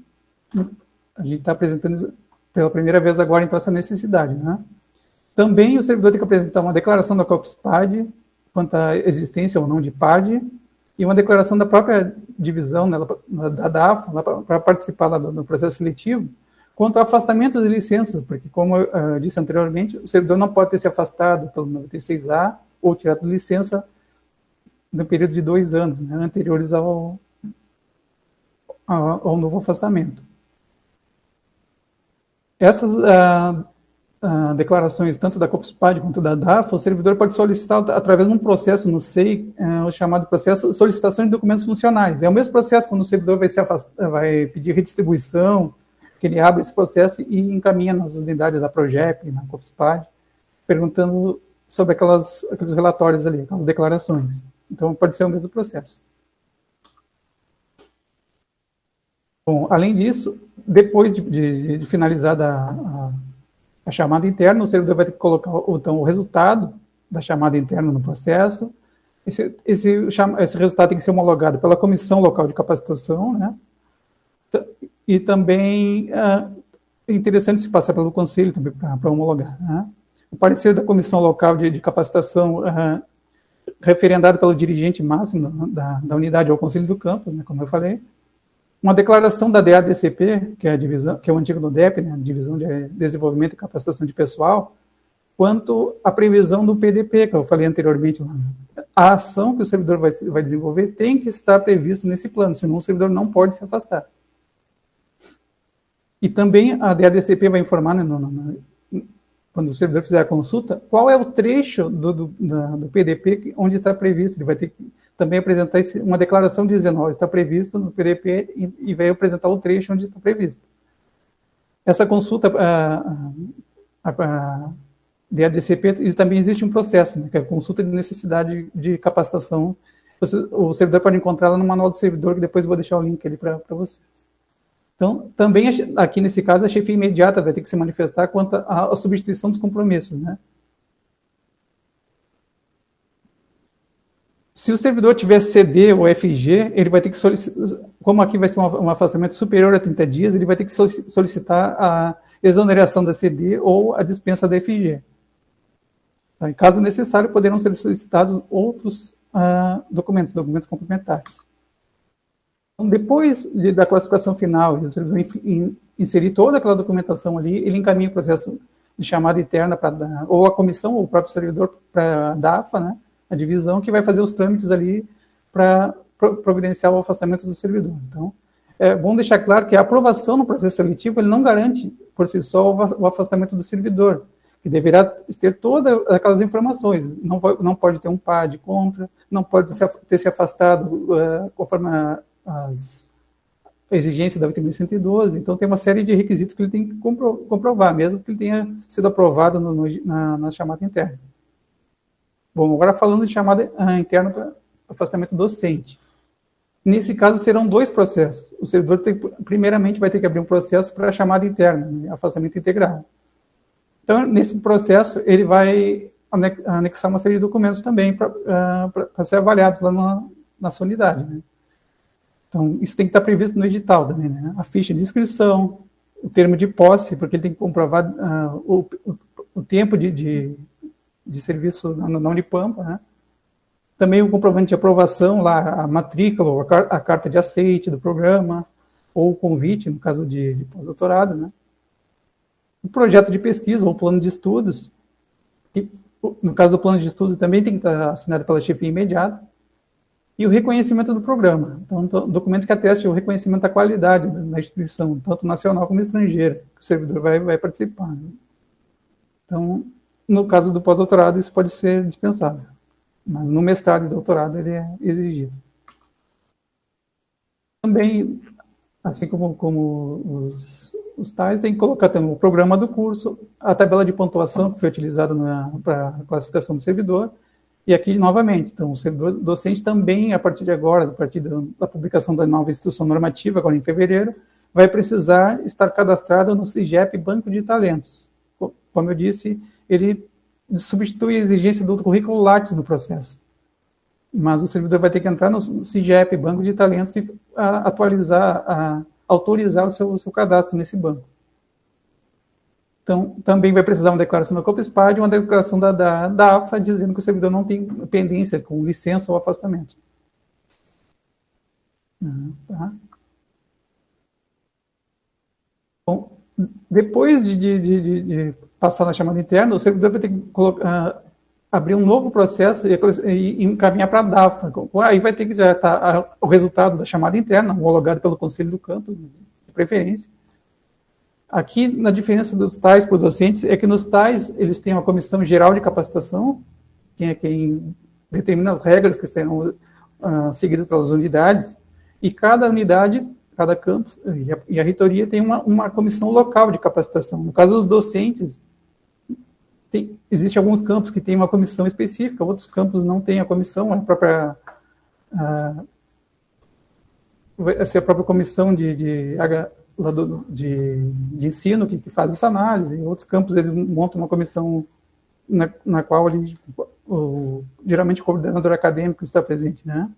a gente está apresentando pela primeira vez agora, então, essa necessidade, né? Também o servidor tem que apresentar uma declaração da COPS-PAD, quanto à existência ou não de PAD, e uma declaração da própria divisão, né, da DAFA, para participar lá do processo seletivo, quanto ao afastamento de licenças, porque, como eu disse anteriormente, o servidor não pode ter se afastado pelo 96A ou tirado licença no período de 2 anos, né, anteriores ao novo afastamento. Essas declarações, tanto da COPS-PAD quanto da DAFA, o servidor pode solicitar, através de um processo no SEI, o chamado processo de solicitação de documentos funcionais. É o mesmo processo quando o servidor vai pedir redistribuição, que ele abre esse processo e encaminha nas unidades da PROGEP, na COPS-PAD, perguntando sobre aqueles relatórios ali, aquelas declarações. Então, pode ser o mesmo processo. Bom, além disso, depois de finalizada a chamada interna, o servidor vai ter que colocar então, o resultado da chamada interna no processo. Esse resultado tem que ser homologado pela comissão local de capacitação, né? E também é interessante se passar pelo conselho também para homologar, né? O parecer da comissão local de capacitação referendado pelo dirigente máximo da unidade ou conselho do campus, né, como eu falei. Uma declaração da DADCP, que é a divisão, que é o antigo do DEP, né, a Divisão de Desenvolvimento e Capacitação de Pessoal, quanto à previsão do PDP, que eu falei anteriormente. A ação que o servidor vai desenvolver tem que estar prevista nesse plano, senão o servidor não pode se afastar. E também a DADCP vai informar, né, quando o servidor fizer a consulta, qual é o trecho do PDP onde está previsto. Ele vai ter que também apresentar uma declaração dizendo, está previsto no PDP e vai apresentar o trecho onde está previsto. Essa consulta, a DADCP, também existe um processo, né, que é a consulta de necessidade de capacitação. O servidor pode encontrá-la no manual do servidor, que depois eu vou deixar o link ali para vocês. Então, também aqui nesse caso, a chefia imediata vai ter que se manifestar quanto à substituição dos compromissos, né? Se o servidor tiver CD ou FG, ele vai ter que solicitar, como aqui vai ser um afastamento superior a 30 dias, ele vai ter que solicitar a exoneração da CD ou a dispensa da FG. Então, em caso necessário, poderão ser solicitados outros documentos complementares. Então, depois da classificação final, o servidor inserir toda aquela documentação ali, ele encaminha o processo de chamada interna ou a comissão, ou o próprio servidor para a DAFA, né, a divisão, que vai fazer os trâmites ali para providenciar o afastamento do servidor. Então, é bom deixar claro que a aprovação no processo seletivo ele não garante por si só o afastamento do servidor, que deverá ter todas aquelas informações. Não pode ter um PAD contra, não pode ter se afastado conforme as exigências da 8.112. Então, tem uma série de requisitos que ele tem que comprovar, mesmo que ele tenha sido aprovado na chamada interna. Bom, agora falando de chamada interna para afastamento docente. Nesse caso, serão 2 processos. O servidor, primeiramente, vai ter que abrir um processo para a chamada interna, né, afastamento integral. Então, nesse processo, ele vai anexar uma série de documentos também para ser avaliados lá na sua unidade. Né? Então, isso tem que estar previsto no edital também, né? A ficha de inscrição, o termo de posse, porque ele tem que comprovar o tempo de serviço na Unipampa, né? Também o comprovante de aprovação, lá a matrícula, ou a carta de aceite do programa, ou o convite, no caso de pós-doutorado, né? O projeto de pesquisa, ou plano de estudos, que, no caso do plano de estudos, também tem que estar assinado pela chefia imediata, e o reconhecimento do programa. Então, um documento que ateste o reconhecimento da qualidade da instituição, tanto nacional como estrangeira, que o servidor vai participar. Né? Então, no caso do pós-doutorado, isso pode ser dispensável. Mas no mestrado e doutorado ele é exigido. Também, assim como os tais, tem que colocar também o programa do curso, a tabela de pontuação que foi utilizada para a classificação do servidor, e aqui, novamente, então, o servidor docente também, a partir de agora, a partir da publicação da nova instrução normativa, agora em fevereiro, vai precisar estar cadastrado no CIGEP Banco de Talentos. Como eu disse, ele substitui a exigência do currículo Lattes no processo. Mas o servidor vai ter que entrar no CIGEP Banco de Talentos e autorizar o seu cadastro nesse banco. Então, também vai precisar uma declaração da COPESPAD e uma declaração da AFA dizendo que o servidor não tem pendência com licença ou afastamento. Tá? Bom, depois de passar na chamada interna, o servidor vai ter que abrir um novo processo e encaminhar para a DAFA. Aí vai ter que já estar o resultado da chamada interna, homologado pelo Conselho do Campus, de preferência. Aqui, na diferença dos tais para os docentes, é que nos tais eles têm uma comissão geral de capacitação, que é quem determina as regras que serão seguidas pelas unidades, e cada unidade, cada campus e a reitoria tem uma comissão local de capacitação. No caso dos docentes, existem alguns campos que têm uma comissão específica, outros campos não têm a comissão, a própria comissão de ensino que faz essa análise. Em outros campos eles montam uma comissão na qual geralmente o coordenador acadêmico está presente, né?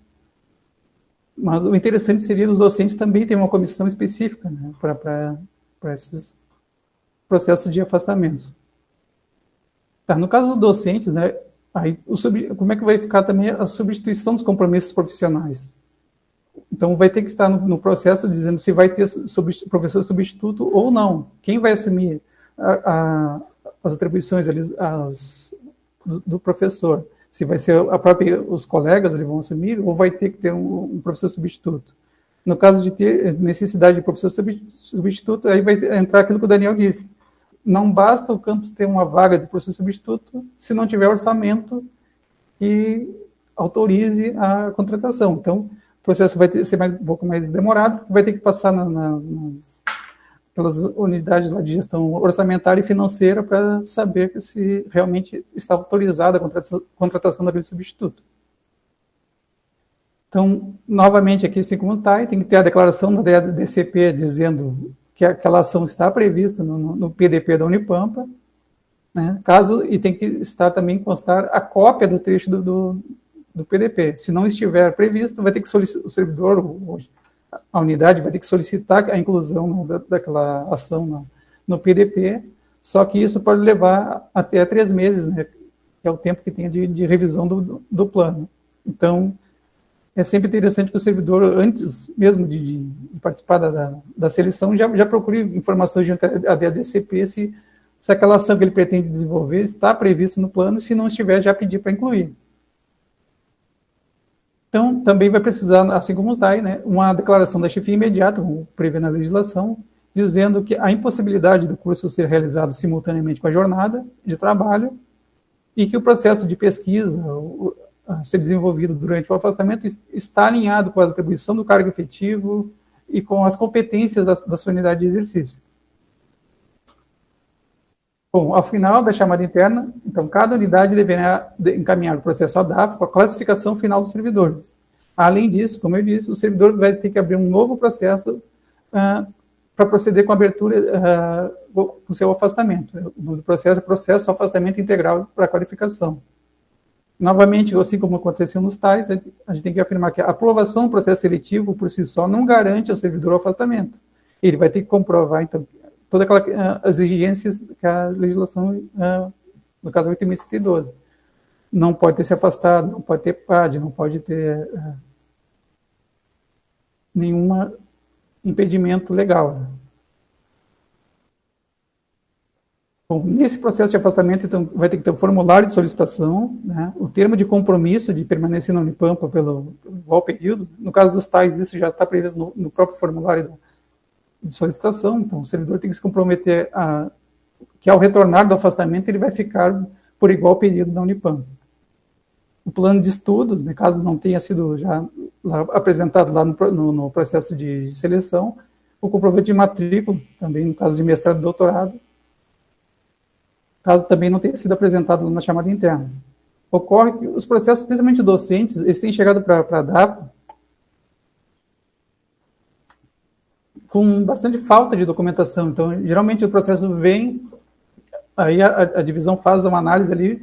Mas o interessante seria os docentes também terem uma comissão específica, né, para esses processos de afastamento. Tá, no caso dos docentes, né, aí como é que vai ficar também a substituição dos compromissos profissionais? Então, vai ter que estar no processo dizendo se vai ter professor substituto ou não. Quem vai assumir as atribuições do professor? Se vai ser os colegas eles vão assumir, ou vai ter que ter um professor substituto? No caso de ter necessidade de professor substituto, aí vai entrar aquilo que o Daniel disse. Não basta o campus ter uma vaga de professor substituto se não tiver orçamento que autorize a contratação. Então, o processo vai ser um pouco mais demorado, vai ter que passar pelas unidades lá de gestão orçamentária e financeira para saber se realmente está autorizada a contratação daquele substituto. Então, novamente, aqui, assim como está, tem que ter a declaração da DCP dizendo que aquela ação está prevista no PDP da Unipampa, né? E tem que estar também constar a cópia do trecho do PDP. Se não estiver previsto, vai ter que solicitar, o servidor, a unidade vai ter que solicitar a inclusão daquela ação no PDP, só que isso pode levar até 3 meses, né, que é o tempo que tem de revisão do plano. Então, é sempre interessante que o servidor, antes mesmo de participar da seleção, já procure informações junto à DCP se aquela ação que ele pretende desenvolver está prevista no plano, e se não estiver, já pedir para incluir. Então, também vai precisar, assim como está aí, né, uma declaração da chefia imediata, como prevê na legislação, dizendo que a impossibilidade do curso ser realizado simultaneamente com a jornada de trabalho e que o processo de pesquisa a ser desenvolvido durante o afastamento está alinhado com a atribuição do cargo efetivo e com as competências da sua unidade de exercício. Bom, ao final da chamada interna, então, cada unidade deverá encaminhar o processo ADAF com a classificação final dos servidores. Além disso, como eu disse, o servidor vai ter que abrir um novo processo para proceder com a abertura do seu afastamento. O nome do processo é processo afastamento integral para qualificação. Novamente, assim como aconteceu nos tais, a gente tem que afirmar que a aprovação do processo seletivo, por si só, não garante ao servidor o afastamento. Ele vai ter que comprovar, então, todas as exigências que a legislação, no caso 8.112. Não pode ter se afastado, não pode ter PAD, não pode ter nenhum impedimento legal. Bom, nesse processo de afastamento, então, vai ter que ter o formulário de solicitação, né, o termo de compromisso de permanecer na Unipampa pelo igual período. No caso dos tais, isso já está previsto no próprio formulário de solicitação. Então, o servidor tem que se comprometer que, ao retornar do afastamento, ele vai ficar por igual período na Unipampa. O plano de estudos, no caso não tenha sido já apresentado lá no processo de seleção, o comprovante de matrícula, também no caso de mestrado e doutorado, caso também não tenha sido apresentado na chamada interna. Ocorre que os processos, principalmente docentes, eles têm chegado para a DAPA com bastante falta de documentação. Então, geralmente o processo vem, aí a divisão faz uma análise ali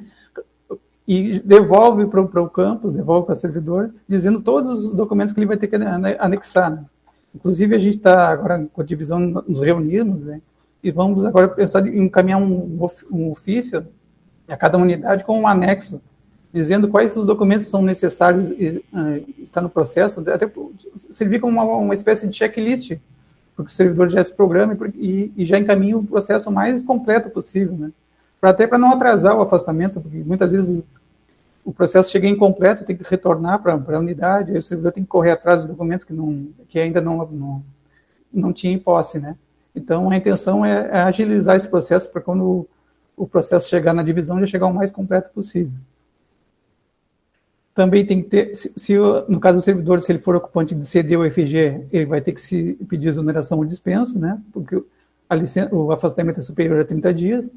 e devolve para o campus, devolve para o servidor, dizendo todos os documentos que ele vai ter que anexar. Né? Inclusive, a gente está agora com a divisão, nos reunimos, né? E vamos agora pensar em encaminhar um ofício a cada unidade com um anexo, dizendo quais os documentos são necessários estar no processo, até servir como uma espécie de checklist, porque o servidor já se programa e já encaminha o processo mais completo possível, né? Até para não atrasar o afastamento, porque muitas vezes o processo chega incompleto, tem que retornar para a unidade, aí o servidor tem que correr atrás dos documentos que ainda não tinha em posse, né? Então, a intenção é agilizar esse processo para quando o processo chegar na divisão, já chegar o mais completo possível. Também tem que ter, no caso do servidor, se ele for ocupante de CD ou FG, ele vai ter que se pedir exoneração ou dispensa, né? Porque o afastamento é superior a 30 dias.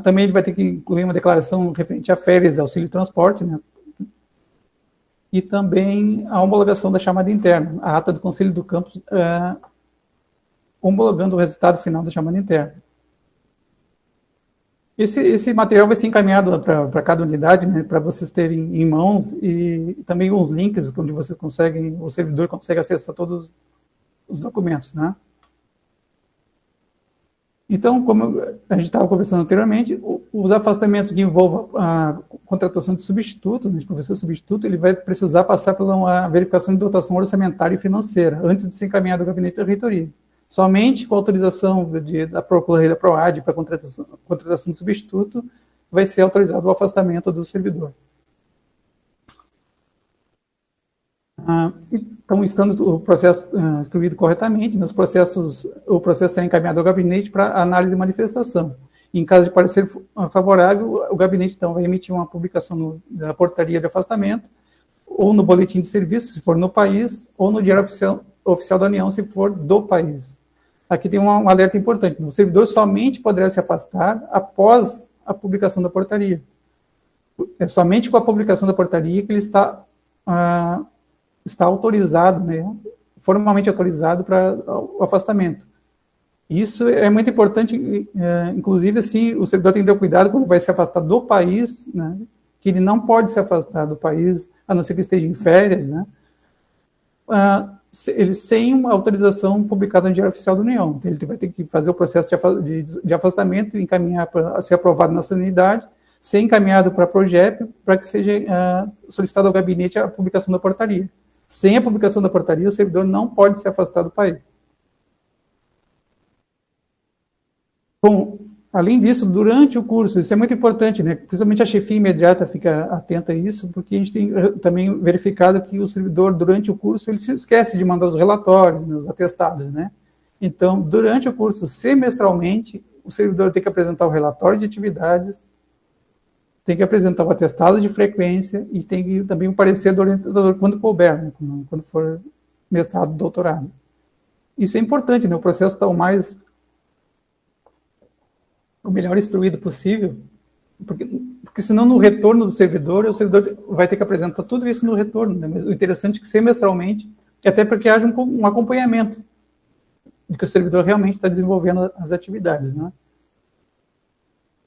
Também ele vai ter que incluir uma declaração referente a férias, auxílio de transporte, né? E também a homologação da chamada interna, a ata do Conselho do Campus, homologando o resultado final da chamada interna. Esse material vai ser encaminhado para cada unidade, né, para vocês terem em mãos, e também uns links onde vocês conseguem, o servidor consegue acessar todos os documentos, né? Então, como a gente estava conversando anteriormente, os afastamentos que envolvam a contratação de substituto, de professor substituto, ele vai precisar passar por uma verificação de dotação orçamentária e financeira, antes de ser encaminhado ao gabinete da reitoria. Somente com a autorização da Procuradoria da PROAD para contratação de substituto vai ser autorizado o afastamento do servidor. Então, estando o processo instruído corretamente, o processo será encaminhado ao gabinete para análise e manifestação. Em caso de parecer favorável, o gabinete, então, vai emitir uma publicação da portaria de afastamento, ou no boletim de serviço, se for no país, ou no Diário Oficial da União, se for do país. Aqui tem um alerta importante. O servidor somente poderá se afastar após a publicação da portaria. É somente com a publicação da portaria que ele está autorizado, né, formalmente autorizado para o afastamento. Isso é muito importante, inclusive, assim, o servidor tem que ter cuidado quando vai se afastar do país, né, que ele não pode se afastar do país, a não ser que esteja em férias, né, ele sem uma autorização publicada no Diário Oficial da União. Ele vai ter que fazer o processo de afastamento, encaminhar para ser aprovado na sua unidade, ser encaminhado para a PROGEP, para que seja solicitado ao gabinete a publicação da portaria. Sem a publicação da portaria, o servidor não pode se afastar do país. Bom, além disso, durante o curso, isso é muito importante, né? Principalmente a chefia imediata fica atenta a isso, porque a gente tem também verificado que o servidor, durante o curso, ele se esquece de mandar os relatórios, né, os atestados, né? Então, durante o curso, semestralmente, o servidor tem que apresentar o relatório de atividades, tem que apresentar o atestado de frequência e tem que também o parecer do orientador quando couber, né, quando for mestrado, doutorado. Isso é importante, né? O processo está o melhor instruído possível, porque senão no retorno do servidor, o servidor vai ter que apresentar tudo isso no retorno, né? Mas o interessante é que semestralmente, até porque haja um acompanhamento de que o servidor realmente está desenvolvendo as atividades, né?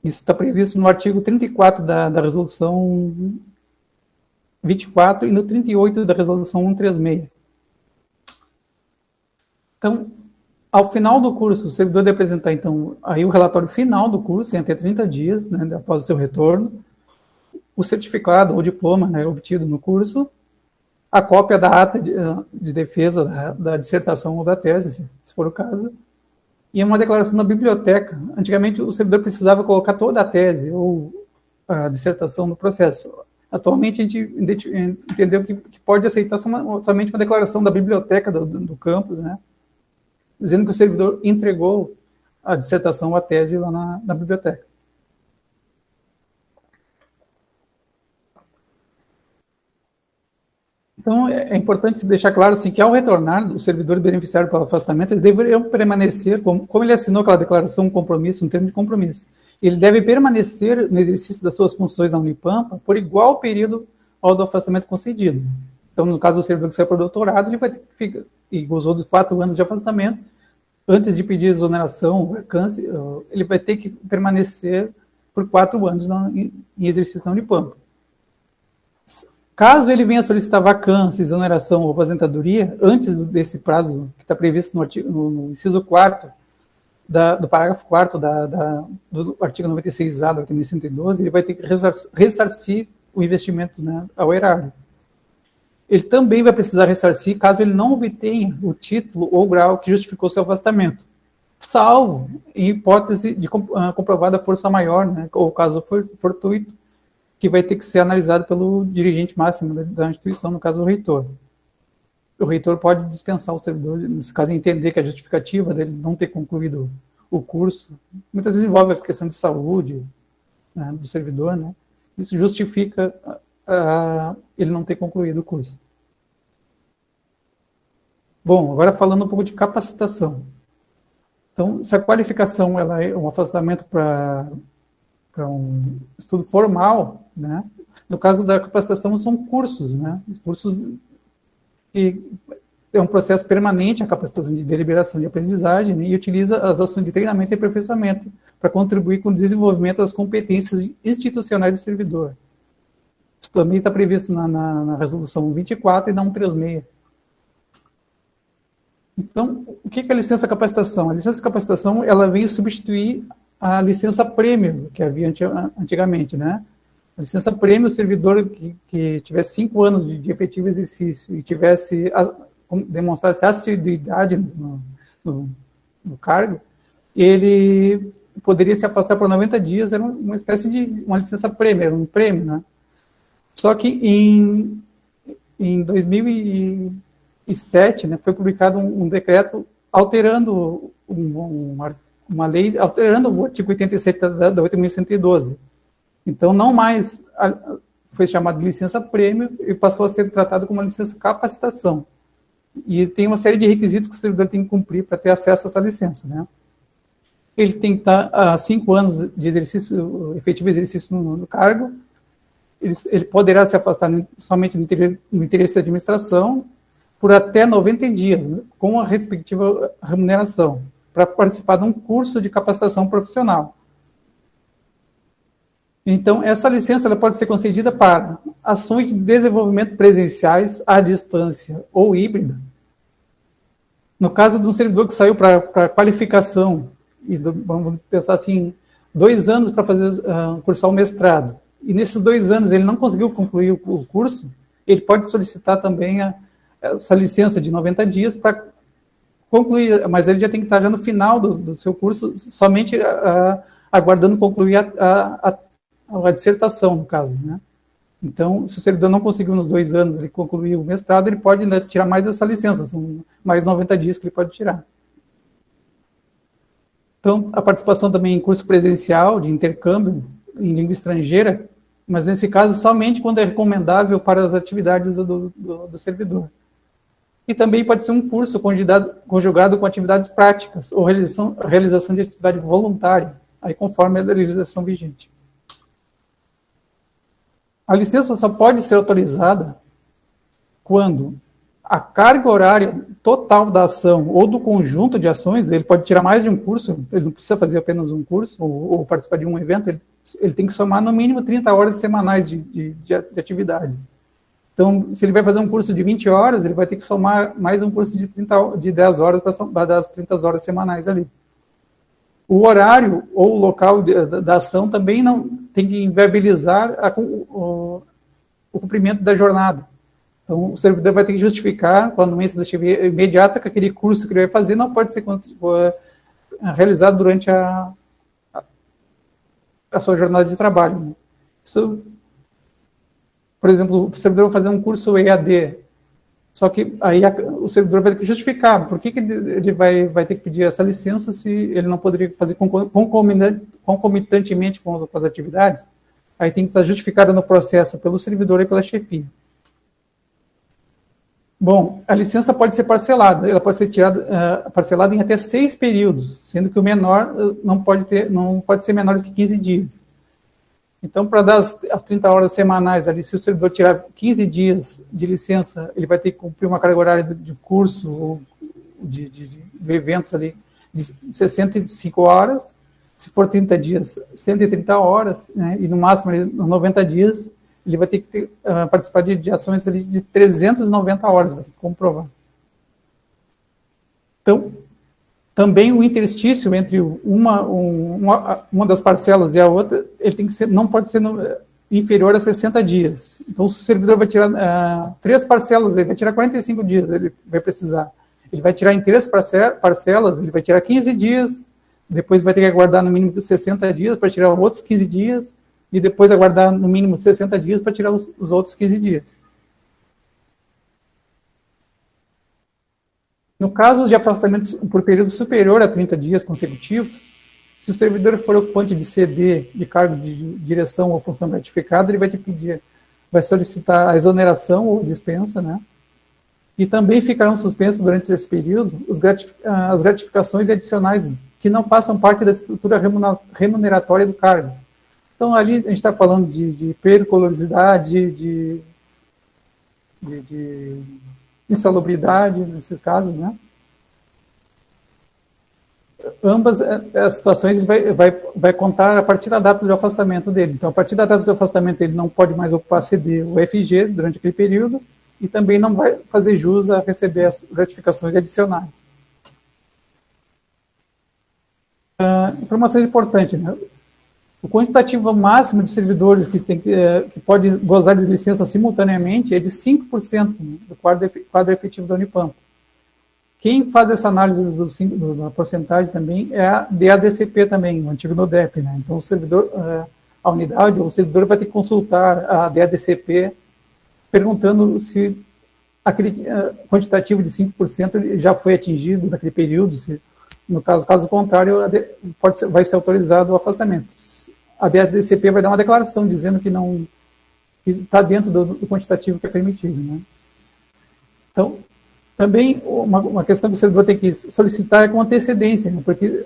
Isso está previsto no artigo 34 da resolução 24 e no 38 da resolução 136. Então, ao final do curso, o servidor deve apresentar, então, aí o relatório final do curso, em até 30 dias, né, após o seu retorno, o certificado ou diploma, né, obtido no curso, a cópia da ata de defesa da dissertação ou da tese, se for o caso, e uma declaração na biblioteca. Antigamente, o servidor precisava colocar toda a tese ou a dissertação no processo. Atualmente, a gente entendeu que pode aceitar somente uma declaração da biblioteca do campus, né, dizendo que o servidor entregou a dissertação ou a tese lá na biblioteca. Então, é importante deixar claro assim, que, ao retornar, o servidor beneficiário pelo afastamento, ele deveria permanecer, como ele assinou aquela declaração, um compromisso, um termo de compromisso, ele deve permanecer no exercício das suas funções na Unipampa por igual período ao do afastamento concedido. Então, no caso do servidor que saiu para o doutorado, ele vai ter que ficar, e gozou dos 4 anos de afastamento, antes de pedir exoneração, vacância, ele vai ter que permanecer por 4 anos em exercício na Unipampa. Caso ele venha solicitar vacância, exoneração ou aposentadoria, antes desse prazo que está previsto no inciso 4 do parágrafo 4 do artigo 96A da Artigo 112, ele vai ter que ressarcir o investimento, né, ao erário. Ele também vai precisar ressarcir caso ele não obtenha o título ou grau que justificou seu afastamento, salvo em hipótese de comprovada força maior, né, ou caso fortuito, que vai ter que ser analisado pelo dirigente máximo da instituição, no caso o reitor. O reitor pode dispensar o servidor, nesse caso entender que a justificativa dele não ter concluído o curso, muitas vezes envolve a questão de saúde, né, do servidor, né, isso justifica ele não ter concluído o curso. Bom, agora falando um pouco de capacitação. Então, se a qualificação ela é um afastamento para um estudo formal, né, no caso da capacitação são cursos, né, cursos que é um processo permanente, a capacitação de deliberação de aprendizagem, né, e utiliza as ações de treinamento e aperfeiçoamento para contribuir com o desenvolvimento das competências institucionais do servidor. Isso também está previsto na resolução 24 e na 136. Então, o que é a licença capacitação? A licença capacitação ela veio substituir a licença prêmio que havia antigamente, né? A licença prêmio, o servidor que tivesse 5 anos de efetivo exercício e demonstrasse assiduidade no cargo, ele poderia se afastar por 90 dias, era uma espécie de uma licença prêmio, era um prêmio, né? Só que em 2007, né, foi publicado um decreto alterando uma lei, alterando o artigo 87 da 8.112. Então, não mais foi chamado de licença prêmio e passou a ser tratado como uma licença capacitação. E tem uma série de requisitos que o servidor tem que cumprir para ter acesso a essa licença, né? Ele tem que estar há 5 anos de efetivo exercício no cargo, ele poderá se afastar somente no interesse da administração por até 90 dias, né, com a respectiva remuneração, para participar de um curso de capacitação profissional. Então, essa licença ela pode ser concedida para ações de desenvolvimento presenciais à distância ou híbrida. No caso de um servidor que saiu para qualificação, e vamos pensar assim, 2 anos para cursar o mestrado, e nesses 2 anos ele não conseguiu concluir o curso, ele pode solicitar também essa licença de 90 dias para concluir, mas ele já tem que estar já no final do seu curso, somente aguardando concluir a dissertação, no caso, né? Então, se o servidor não conseguiu nos 2 anos ele concluir o mestrado, ele pode ainda tirar mais essa licença, são mais 90 dias que ele pode tirar. Então, a participação também em curso presencial, de intercâmbio em língua estrangeira, mas nesse caso somente quando é recomendável para as atividades do servidor. E também pode ser um curso conjugado com atividades práticas ou realização de atividade voluntária, aí conforme a legislação vigente. A licença só pode ser autorizada quando a carga horária total da ação ou do conjunto de ações, ele pode tirar mais de um curso, ele não precisa fazer apenas um curso ou participar de um evento, ele tem que somar no mínimo 30 horas semanais de atividade. Então, se ele vai fazer um curso de 20 horas, ele vai ter que somar mais um curso de 10 horas para dar as 30 horas semanais ali. O horário ou o local da ação também não tem que inviabilizar o cumprimento da jornada. Então, o servidor vai ter que justificar, com a anuência imediata, que aquele curso que ele vai fazer não pode ser realizado durante a sua jornada de trabalho. Isso, por exemplo, o servidor vai fazer um curso EAD, só que aí o servidor vai ter que justificar por que ele vai ter que pedir essa licença se ele não poderia fazer concomitantemente com as atividades. Aí tem que estar justificada no processo pelo servidor e pela chefia. Bom, a licença pode ser parcelada, ela pode ser parcelada em até 6 períodos, sendo que o menor não pode ser menores que 15 dias. Então, para dar as 30 horas semanais ali, se o servidor tirar 15 dias de licença, ele vai ter que cumprir uma carga horária de curso ou de eventos ali de 65 horas, se for 30 dias, 130 horas, né, e no máximo 90 dias, ele vai ter que participar de ações ali de 390 horas, vai ter que comprovar. Então, também o interstício entre uma das parcelas e a outra, ele tem que ser, não pode ser inferior a 60 dias. Então, se o servidor vai tirar 3 parcelas, ele vai tirar 45 dias, ele vai precisar. Ele vai tirar em 3 parcelas, ele vai tirar 15 dias, depois vai ter que aguardar no mínimo 60 dias para tirar outros 15 dias, e depois aguardar no mínimo 60 dias para tirar os outros 15 dias. No caso de afastamento por período superior a 30 dias consecutivos, se o servidor for ocupante de CD, de cargo de direção ou função gratificada, ele vai solicitar a exoneração ou dispensa, né? E também ficarão suspensos durante esse período as gratificações adicionais que não façam parte da estrutura remuneratória do cargo. Então, ali a gente está falando de periculosidade, de insalubridade, nesses casos, né? Ambas as situações ele vai contar a partir da data do afastamento dele. Então, a partir da data do afastamento, ele não pode mais ocupar CD ou FG durante aquele período e também não vai fazer jus a receber as gratificações adicionais. Informações importantes, né? O quantitativo máximo de servidores que pode gozar de licença simultaneamente é de 5% do quadro efetivo da Unipampa. Quem faz essa análise da porcentagem também é a DADCP também, o antigo NODEP, né? Então, a unidade ou o servidor vai ter que consultar a DADCP perguntando se aquele quantitativo de 5% já foi atingido naquele período, se, no caso contrário, vai ser autorizado o afastamento. A DADCP vai dar uma declaração dizendo que não está dentro do quantitativo que é permitido, né? Então, também uma questão que o servidor tem que solicitar é com antecedência, né? Porque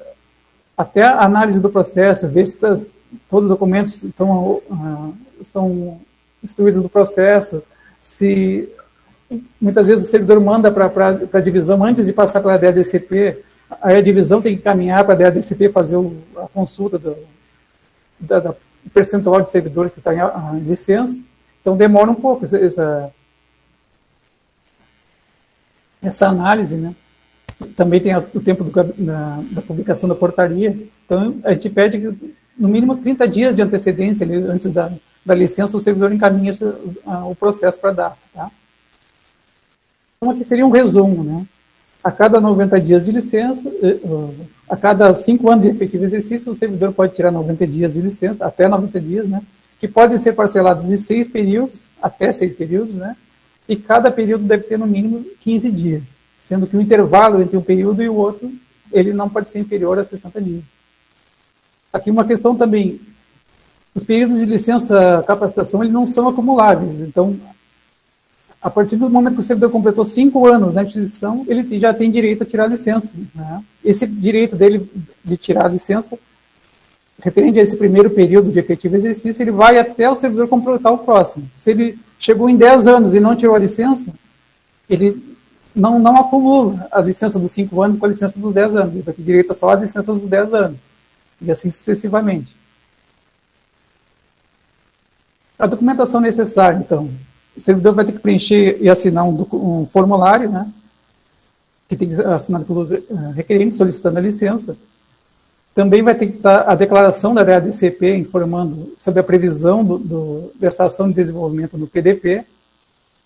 até a análise do processo, ver se todos os documentos estão instruídos do processo, se muitas vezes o servidor manda para a divisão antes de passar pela DADCP, aí a divisão tem que caminhar para a DADCP fazer a consulta do percentual de servidores que está em licença, então demora um pouco essa análise, né? Também tem o tempo da publicação da portaria, então a gente pede que no mínimo 30 dias de antecedência, antes da licença, o servidor encaminha o processo para dar, tá? Então aqui seria um resumo, né? A cada 90 dias de licença, a cada 5 anos de efetivo exercício, o servidor pode tirar 90 dias de licença, até 90 dias, né? Que podem ser parcelados em 6 períodos, até 6 períodos, né? E cada período deve ter no mínimo 15 dias, sendo que o intervalo entre um período e o outro ele não pode ser inferior a 60 dias. Aqui uma questão também, os períodos de licença capacitação, eles não são acumuláveis, então, a partir do momento que o servidor completou 5 anos na instituição, ele já tem direito a tirar a licença, né? Esse direito dele de tirar a licença, referente a esse primeiro período de efetivo exercício, ele vai até o servidor completar o próximo. Se ele chegou em 10 anos e não tirou a licença, ele não acumula a licença dos 5 anos com a licença dos 10 anos. Ele vai ter direito só à licença dos 10 anos. E assim sucessivamente. A documentação necessária, então. O servidor vai ter que preencher e assinar um formulário, né? Que tem que ser assinado pelo requerente, solicitando a licença. Também vai ter que estar a declaração da DADCP informando sobre a previsão dessa ação de desenvolvimento no PDP.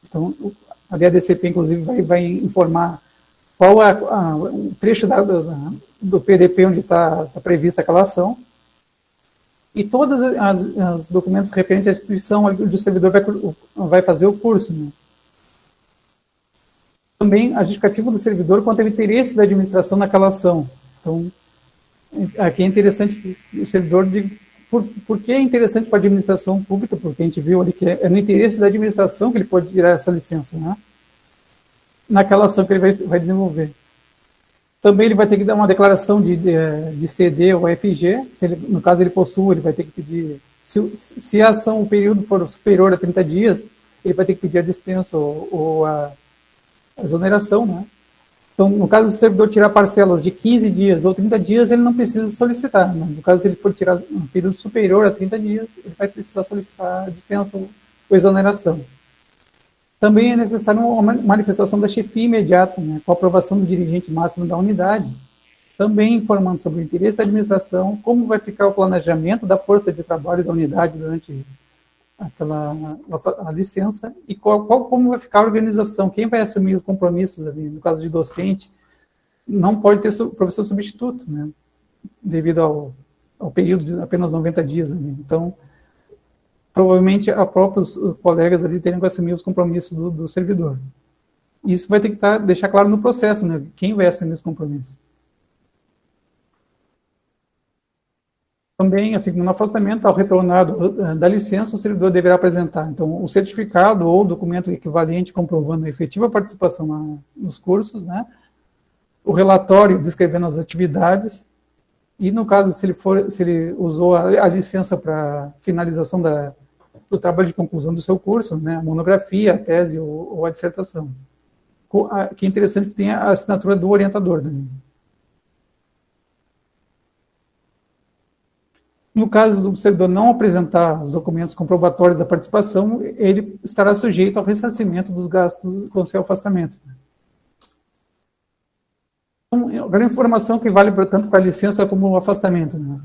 Então, a DADCP, inclusive, vai informar qual é o trecho do PDP onde está prevista aquela ação. E todos os documentos referentes à instituição onde o servidor vai fazer o curso, né? Também a justificativa do servidor quanto ao interesse da administração naquela ação. Então, aqui é interessante o servidor por que é interessante para a administração pública, porque a gente viu ali que é no interesse da administração que ele pode tirar essa licença, né? Naquela ação que ele vai desenvolver. Também ele vai ter que dar uma declaração de CD ou FG, no caso ele possui, ele vai ter que pedir, se a ação, o período for superior a 30 dias, ele vai ter que pedir a dispensa ou a exoneração, né? Então, no caso do servidor tirar parcelas de 15 dias ou 30 dias, ele não precisa solicitar, né? No caso, se ele for tirar um período superior a 30 dias, ele vai precisar solicitar a dispensa ou exoneração. Também é necessário uma manifestação da chefia imediata, né, com a aprovação do dirigente máximo da unidade, também informando sobre o interesse da administração, como vai ficar o planejamento da força de trabalho da unidade durante a licença e como vai ficar a organização, quem vai assumir os compromissos ali, no caso de docente, não pode ter professor substituto, né, devido ao período de apenas 90 dias ali. Então, provavelmente os próprios colegas ali teriam que assumir os compromissos do servidor. Isso vai ter que deixar claro no processo, né? Quem vai assumir os compromissos. Também, assim, no afastamento, ao retornar da licença, o servidor deverá apresentar, então, o certificado ou documento equivalente comprovando a efetiva participação nos cursos, né? O relatório descrevendo as atividades, e no caso, se ele usou a licença para finalização do trabalho de conclusão do seu curso, né, a monografia, a tese ou a dissertação. Que é interessante que tenha a assinatura do orientador também. No caso do servidor não apresentar os documentos comprobatórios da participação, ele estará sujeito ao ressarcimento dos gastos com seu afastamento. Então, agora a informação que vale tanto para a licença como o afastamento, né?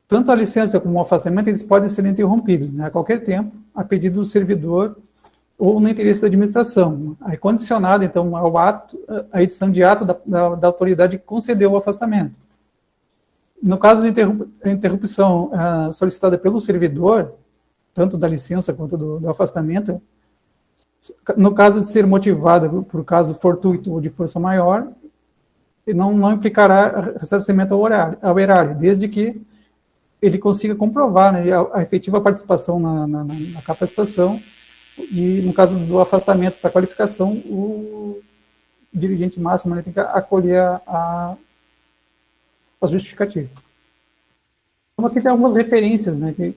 Tanto a licença como o afastamento, eles podem ser interrompidos, né, a qualquer tempo, a pedido do servidor ou no interesse da administração. Aí condicionado, então, ao ato, a edição de ato da autoridade que concedeu o afastamento. No caso de interrupção solicitada pelo servidor, tanto da licença quanto do afastamento, no caso de ser motivada por caso fortuito ou de força maior, não implicará ressarcimento ao erário, desde que ele consiga comprovar, né, a efetiva participação na capacitação e, no caso do afastamento para qualificação, o dirigente máximo, né, tem que acolher a justificativa. Então, aqui tem algumas referências, né, que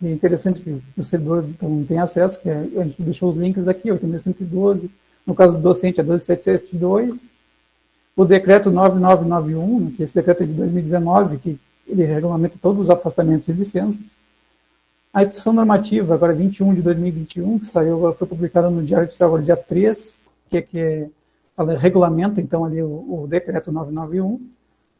é interessante que o servidor então, tem acesso, que a gente deixou os links aqui, 8112, no caso do docente é 12772, o decreto 9991, né, que esse decreto é de 2019, que ele regulamenta todos os afastamentos e licenças. A edição normativa, agora 21 de 2021, que foi publicada no Diário Oficial agora dia 3, ela regulamenta, então, ali o decreto 991.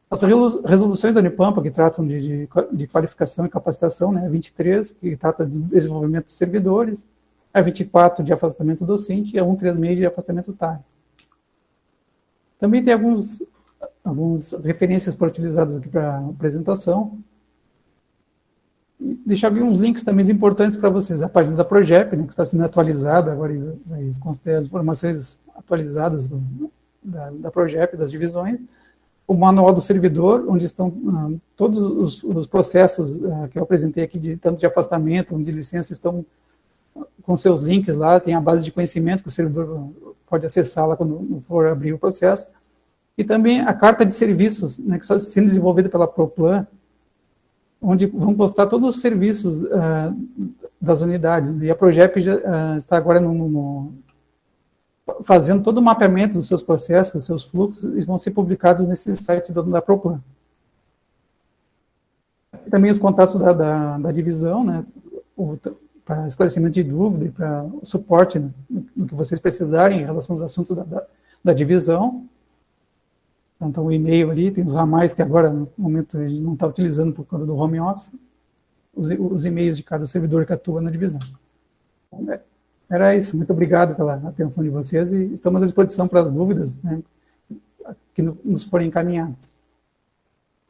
As resoluções da Unipampa, que tratam de qualificação e capacitação, né, 23, que trata de desenvolvimento de servidores, a 24 de afastamento docente e a 136 de afastamento TAI. Também tem algumas referências foram utilizadas aqui para a apresentação. Deixar aqui uns links também importantes para vocês. A página da Progep, né, que está sendo atualizada, agora vai considerar as informações atualizadas da Progep, das divisões. o manual do servidor, onde estão todos os processos que eu apresentei aqui, tanto de afastamento, de licença, estão com seus links lá, tem a base de conhecimento que o servidor pode acessar lá quando for abrir o processo, e também a carta de serviços, né, que está sendo desenvolvida pela Proplan, onde vão postar todos os serviços das unidades, e a Progep já está agora fazendo todo o mapeamento dos seus processos, dos seus fluxos, e vão ser publicados nesse site da Proplan. Também os contatos da divisão, né, para esclarecimento de dúvida e para suporte, né, no que vocês precisarem em relação aos assuntos da divisão. Então, o e-mail ali, tem os ramais que agora, no momento, a gente não está utilizando por conta do home office, os e-mails de cada servidor que atua na divisão. Era isso. Muito obrigado pela atenção de vocês e estamos à disposição para as dúvidas, né, que nos forem encaminhadas.